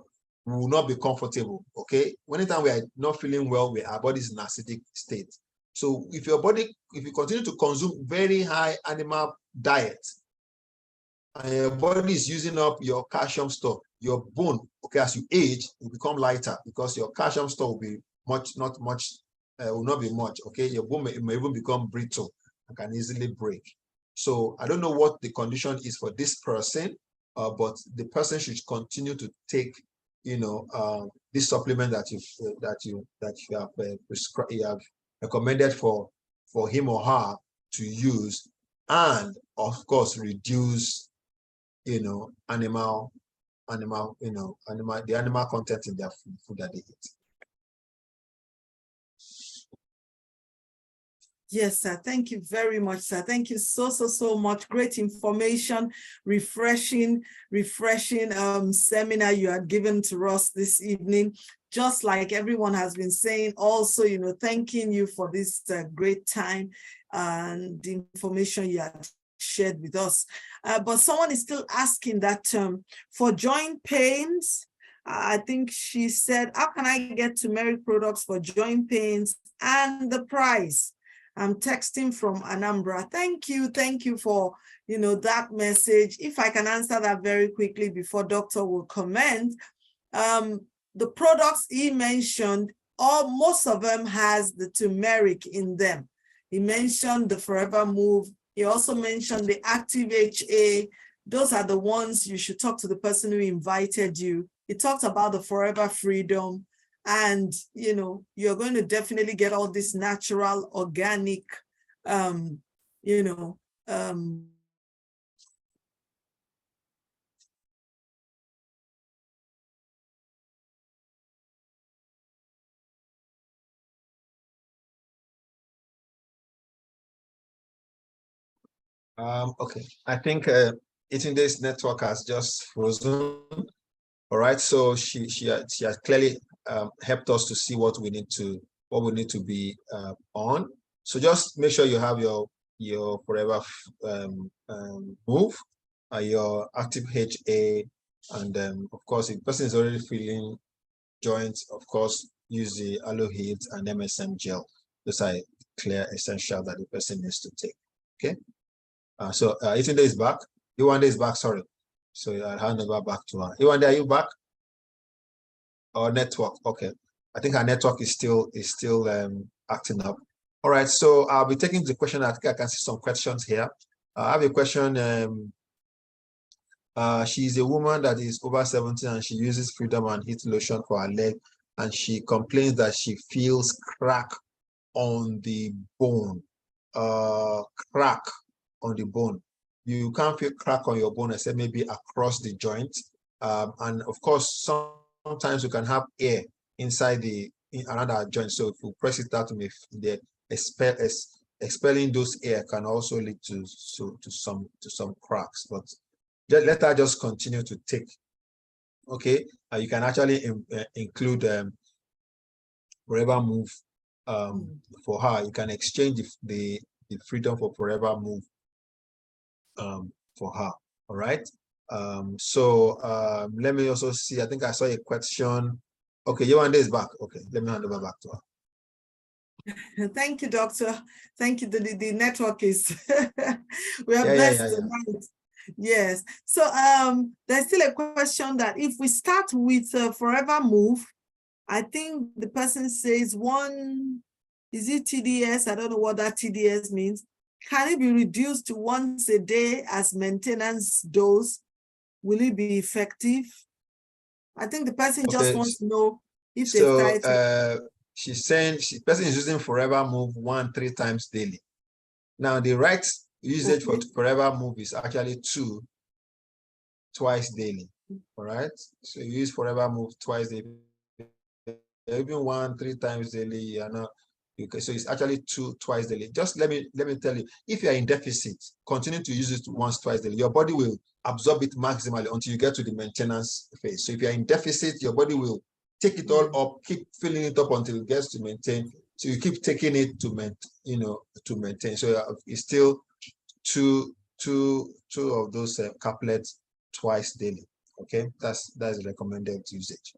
we will not be comfortable. Okay, anytime we are not feeling well, our body is in acidic state. So if you continue to consume very high animal diet, and your body is using up your calcium store, your bone, okay, as you age, will become lighter because your calcium store will be will not be much. Okay, your bone may even become brittle and can easily break. So I don't know what the condition is for this person, but the person should continue to take, this supplement that you have recommended for him or her to use, and of course reduce, the animal content in their food that they eat. Yes, sir. Thank you very much, sir. Thank you so much. Great information, refreshing seminar you had given to us this evening. Just like everyone has been saying, also, thanking you for this great time and the information you had shared with us. But someone is still asking that for joint pains, I think she said, how can I get turmeric products for joint pains and the price? I'm texting from Anambra. Thank you for that message. If I can answer that very quickly before Doctor will comment. The products he mentioned, most of them has the turmeric in them. He mentioned the Forever Move. He also mentioned the Active HA. Those are the ones you should talk to the person who invited you. He talked about the Forever Freedom. And, you're going to definitely get all this natural, organic, Okay, I think Eating Days network has just frozen. All right, so she has clearly helped us to see what we need to be on. So just make sure you have your Forever Move, your Active HA, and of course, if the person is already feeling joints, of course, use the aloe heat and MSM gel. Those are clear essential that the person needs to take. Okay. So Eating Day is back. Iwande is back. Sorry. So I'll hand over back to her. Iwande, are you back? Or network? Okay. I think our network is still acting up. All right, so I'll be taking the question. I think I can see some questions here. I have a question. She's a woman that is over 70 and she uses Freedom and Heat lotion for her leg, and she complains that she feels crack on the bone. Crack on the bone. You can't feel crack on your bone except maybe across the joint. And of course, sometimes you can have air inside around our joint. So if you press it out, expelling those air can also lead to some cracks. But let her just continue to take. Okay, you can actually include Forever Move for her. You can exchange the Freedom for Forever Move for her. All right. Let me also see. I think I saw a question. Okay, Yewande is back. Okay, let me hand over back to her. Thank you, doctor. Thank you. The network is we are blessed tonight. Yes. So there's still a question that if we start with Forever Move, I think the person says is it TDS? I don't know what that TDS means. Can it be reduced to once a day as maintenance dose? Will it be effective? I think the person just wants to know if they started. She's saying the person is using Forever Move 1-3 times daily. Now the right usage for Forever Move is actually 2 twice daily. All right. So you use Forever Move twice daily. Even 1-3 times daily, you know. Okay, so it's actually 2 twice daily. Just let me tell you, if you are in deficit, continue to use it twice daily. Your body will absorb it maximally until you get to the maintenance phase. So if you are in deficit, your body will take it all up, keep filling it up until it gets to maintain. So you keep taking it to maintain. So it's still two of those caplets twice daily. Okay, that's recommended usage.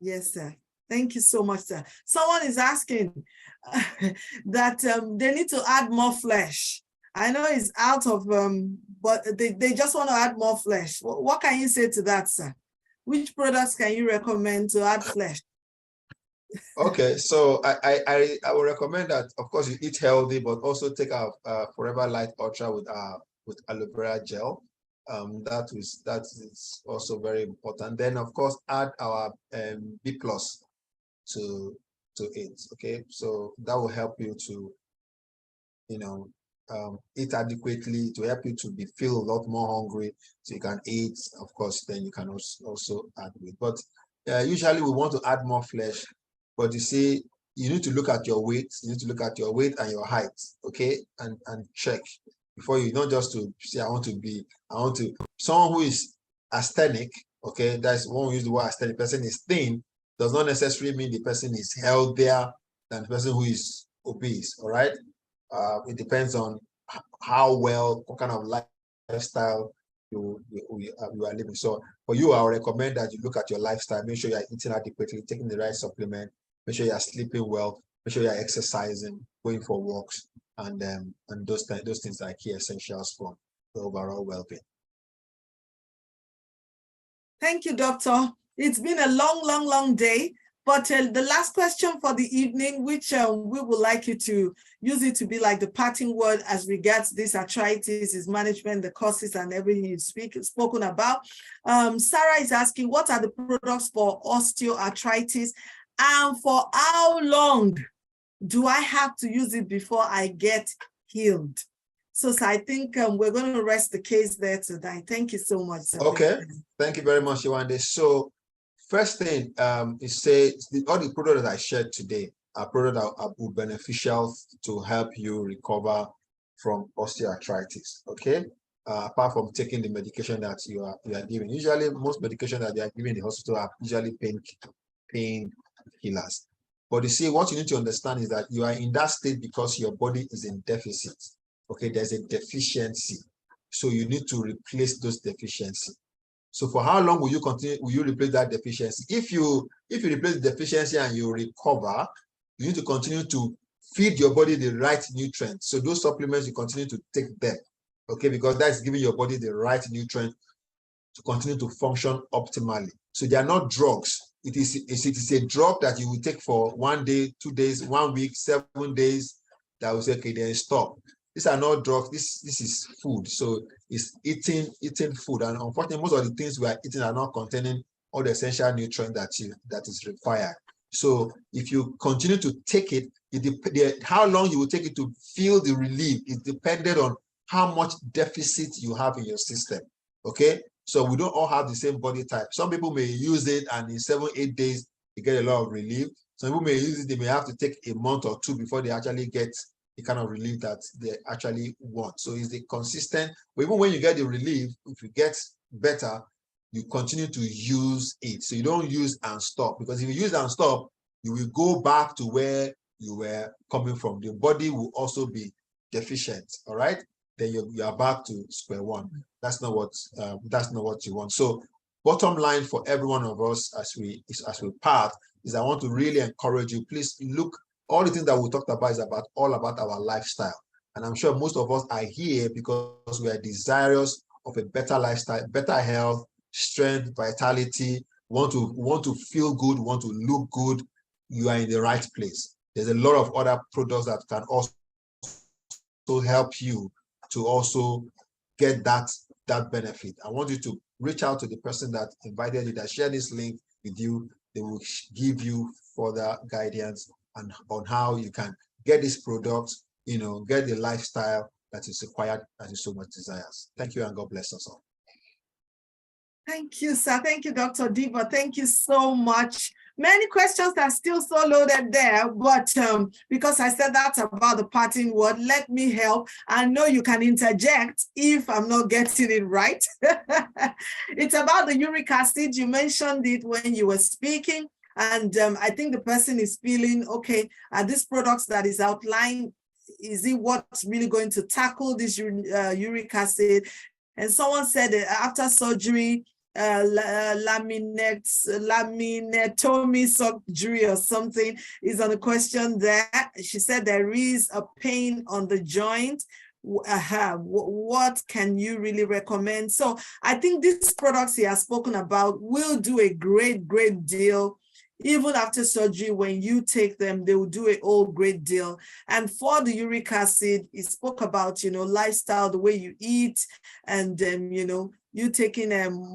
Yes, sir. Thank you so much, sir. Someone is asking that they need to add more flesh. I know it's out of, but they just want to add more flesh. What can you say to that, sir? Which products can you recommend to add flesh? Okay, so I would recommend that, of course, you eat healthy, but also take our Forever Light Ultra with aloe vera gel. That is also very important. Then, of course, add our B+ to it. Okay, so that will help you to, eat adequately, to help you to feel a lot more hungry, so you can eat. Of course, then you can also add weight. But usually we want to add more flesh. But you see, you need to look at your weight. You need to look at your weight and your height, okay, and check before you, not just to say someone who is asthenic, okay, that's one who use the word asthenic. Person is thin does not necessarily mean the person is healthier than the person who is obese. All right, it depends on what kind of lifestyle you are living. So for you, I would recommend that you look at your lifestyle. Make sure you are eating adequately, taking the right supplement. Make sure you are sleeping well. Make sure you are exercising, going for walks, and those things are key essentials for the overall well-being. Thank you, doctor. It's been a long day, but the last question for the evening, which we would like you to use it to be like the parting word as regards this arthritis, is management, the causes, and everything you've spoken about. Sarah is asking, what are the products for osteoarthritis, and for how long do I have to use it before I get healed? So I think we're going to rest the case there tonight. Thank you so much, sir. Okay, thank you very much, Yewande. So first thing is all the products that I shared today are products that are beneficial to help you recover from osteoarthritis. Okay, apart from taking the medication that you are given. Usually, most medication that they are given in the hospital are usually pain killers. But you see, what you need to understand is that you are in that state because your body is in deficit. Okay, there's a deficiency, so you need to replace those deficiencies. So for how long will you replace that deficiency? If you replace the deficiency and you recover, you need to continue to feed your body the right nutrients. So those supplements, you continue to take them, okay, because that's giving your body the right nutrient to continue to function optimally. So they are not drugs. It is a drug that you will take for 1 day, 2 days, 1 week, 7 days, that will say, okay, then stop. These are not drugs. This is food. So it's eating food. And unfortunately, most of the things we are eating are not containing all the essential nutrients that is required. So if you continue to take it, how long you will take it to feel the relief is dependent on how much deficit you have in your system. Okay, so we don't all have the same body type. Some people may use it and in 7-8 days they get a lot of relief. Some people may use it, they may have to take a month or 2 before they actually get the kind of relief that they actually want. So is the consistent, but even when you get the relief, if you get better, you continue to use it. So you don't use and stop, because if you use and stop, you will go back to where you were coming from. The body will also be deficient. All right, then you are back to square one. That's not what you want. So bottom line for every one of us as we part is, I want to really encourage you. Please look, all the things that we talked about is all about our lifestyle. And I'm sure most of us are here because we are desirous of a better lifestyle, better health, strength, vitality, want to feel good, want to look good. You are in the right place. There's a lot of other products that can also help you to also get that benefit. I want you to reach out to the person that invited you, that shared this link with you. They will give you further guidance on how you can get this product, get the lifestyle that is required, that is so much desires. Thank you, and God bless us all. Thank you, sir. Thank you, Dr. Diva. Thank you so much. Many questions are still so loaded there, but because I said that's about the parting word, let me help. I know you can interject if I'm not getting it right. It's about the uric acid. You mentioned it when you were speaking, and I think the person is feeling, okay, are these products that is outlined, is it what's really going to tackle this uric acid? And someone said that after surgery, laminectomy surgery or something is on a question there. She said there is a pain on the joint. What can you really recommend? So I think these products he has spoken about will do a great deal. Even after surgery, when you take them, they will do a whole great deal. And for the uric acid, he spoke about, lifestyle, the way you eat, and you taking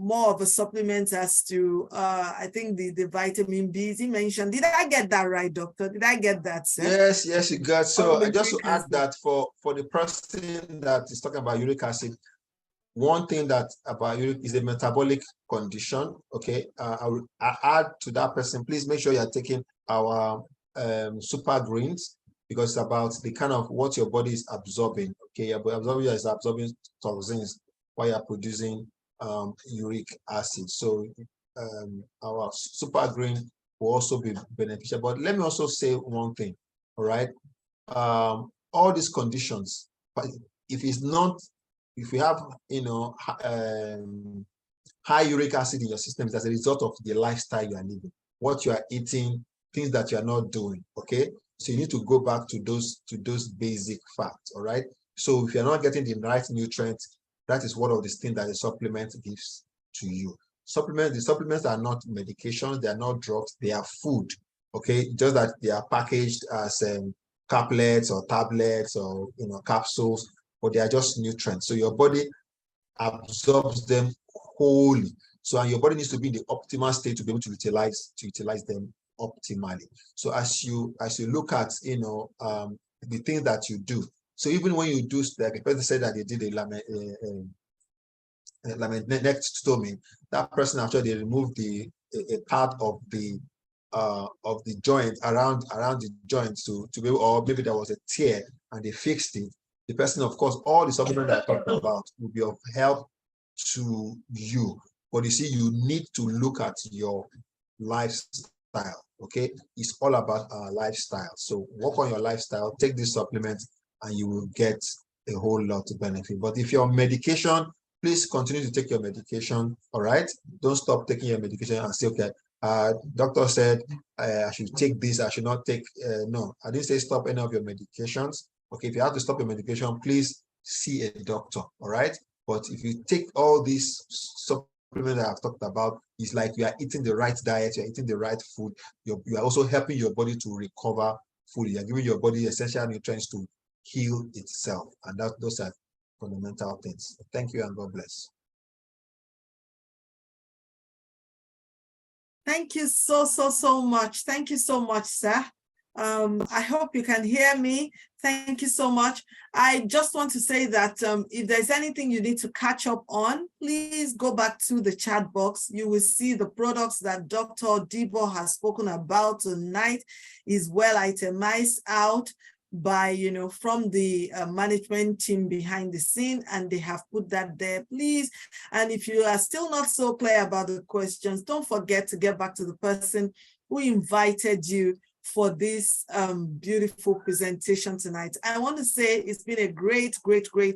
more of a supplement as to, I think the vitamin B's he mentioned. Did I get that right, doctor? Did I get that, sir? Yes, you got. So just to add that for the person that is talking about uric acid, one thing that about uric is a metabolic condition. Okay, I add to that person, please make sure you're taking our super greens, because it's about the kind of what your body is absorbing. Okay, your body is absorbing toxins while you're producing uric acid. So our super green will also be beneficial. But let me also say one thing. All right, all these conditions, but if you have high uric acid in your system, as a result of the lifestyle you are living, what you are eating, things that you are not doing. Okay, so you need to go back to those basic facts. All right, so if you're not getting the right nutrients, that is one of the things that a supplement gives to you. The supplements are not medications, they are not drugs, they are food. Okay, just that they are packaged as caplets or tablets or capsules, but they are just nutrients. So your body absorbs them wholly. So, and your body needs to be in the optimal state to be able to utilize them optimally. So as you look at the things that you do. So even when you do, like a person said that they did a laminectomy, that person actually they removed a part of the joint around the joint to be able, or maybe there was a tear and they fixed it. The person, of course, all the supplements that I talked about will be of help to you. But you see, you need to look at your lifestyle. Okay, it's all about our lifestyle. So work on your lifestyle, take these supplements, and you will get a whole lot of benefit. But if you're on medication, please continue to take your medication. All right, don't stop taking your medication and say, okay, doctor said I should take this, I should not take. No, I didn't say stop any of your medications. Okay, if you have to stop your medication, please see a doctor. All right, but if you take all these supplement that I've talked about is like you are eating the right diet, you're eating the right food, you are also helping your body to recover fully. You're giving your body essential nutrients to heal itself. And those are fundamental things. Thank you and God bless. Thank you so much. Thank you so much, sir. I hope you can hear me. Thank you so much. I just want to say that if there's anything you need to catch up on, please go back to the chat box. You will see the products that Dr. Debo has spoken about tonight is well itemized out by, from the management team behind the scene, and they have put that there, please. And if you are still not so clear about the questions, don't forget to get back to the person who invited you for this beautiful presentation tonight. I want to say it's been a great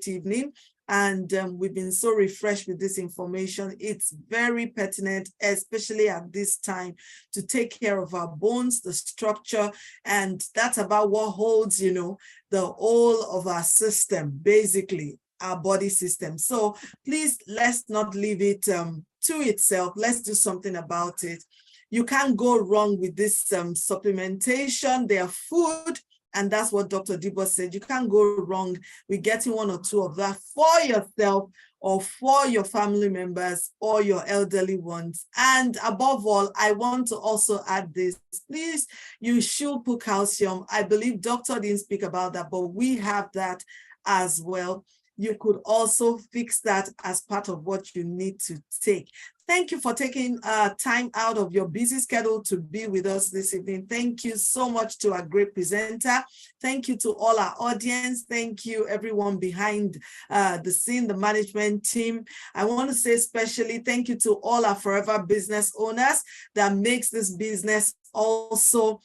evening. And we've been so refreshed with this information. It's very pertinent, especially at this time, to take care of our bones, the structure, and that's about what holds, the whole of our system, basically, our body system. So please, let's not leave it to itself. Let's do something about it. You can't go wrong with this supplementation. They are food. And that's what Dr. Debo said. You can't go wrong with getting one or two of that for yourself or for your family members or your elderly ones. And above all, I want to also add this. Please, you should put calcium. I believe Doctor didn't speak about that, but we have that as well. You could also fix that as part of what you need to take. Thank you for taking time out of your busy schedule to be with us this evening. Thank you so much to our great presenter. Thank you to all our audience. Thank you everyone behind the scene, the management team. I want to say especially thank you to all our forever business owners that makes this business also,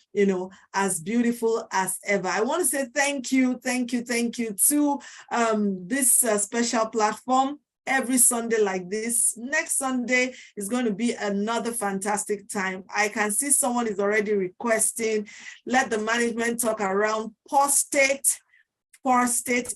as beautiful as ever. I want to say thank you to this special platform. Every Sunday like this. Next Sunday is going to be another fantastic time. I can see someone is already requesting, let the management talk around prostate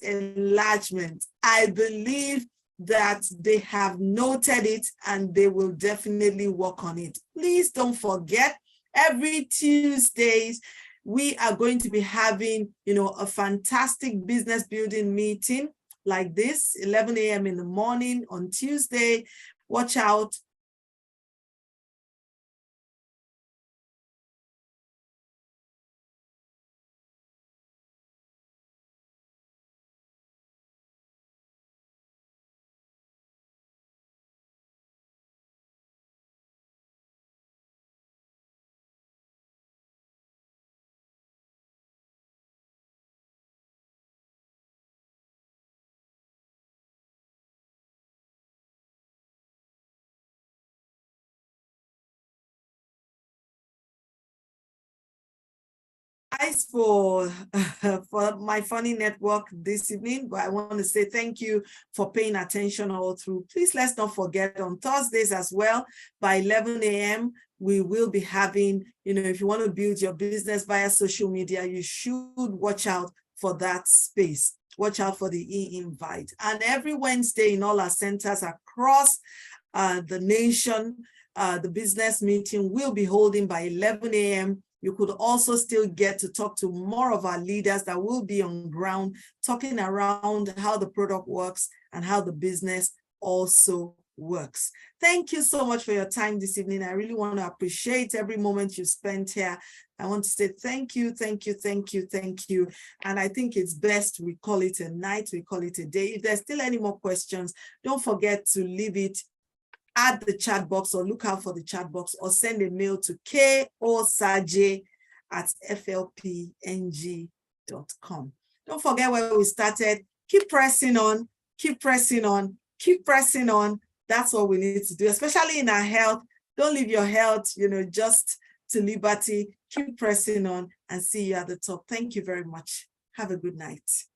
enlargement. I believe that they have noted it and they will definitely work on it. Please don't forget, every Tuesdays, we are going to be having, a fantastic business building meeting like this, 11 a.m. in the morning on Tuesday. Watch out. For my funny network this evening, but I want to say thank you for paying attention all through. Please, let's not forget on Thursdays as well, by 11 a.m., we will be having, if you want to build your business via social media, you should watch out for that space. Watch out for the e-invite. And every Wednesday in all our centers across the nation, the business meeting will be holding by 11 a.m. You could also still get to talk to more of our leaders that will be on ground, talking around how the product works and how the business also works. Thank you so much for your time this evening. I really want to appreciate every moment you spent here. I want to say thank you. And I think it's best we call it a night, we call it a day. If there's still any more questions, don't forget to leave it at the chat box or look out for the chat box or send a mail to kosaje@flpng.com. Don't forget where we started. Keep pressing on. That's what we need to do, especially in our health. Don't leave your health, just to liberty. Keep pressing on and see you at the top. Thank you very much. Have a good night.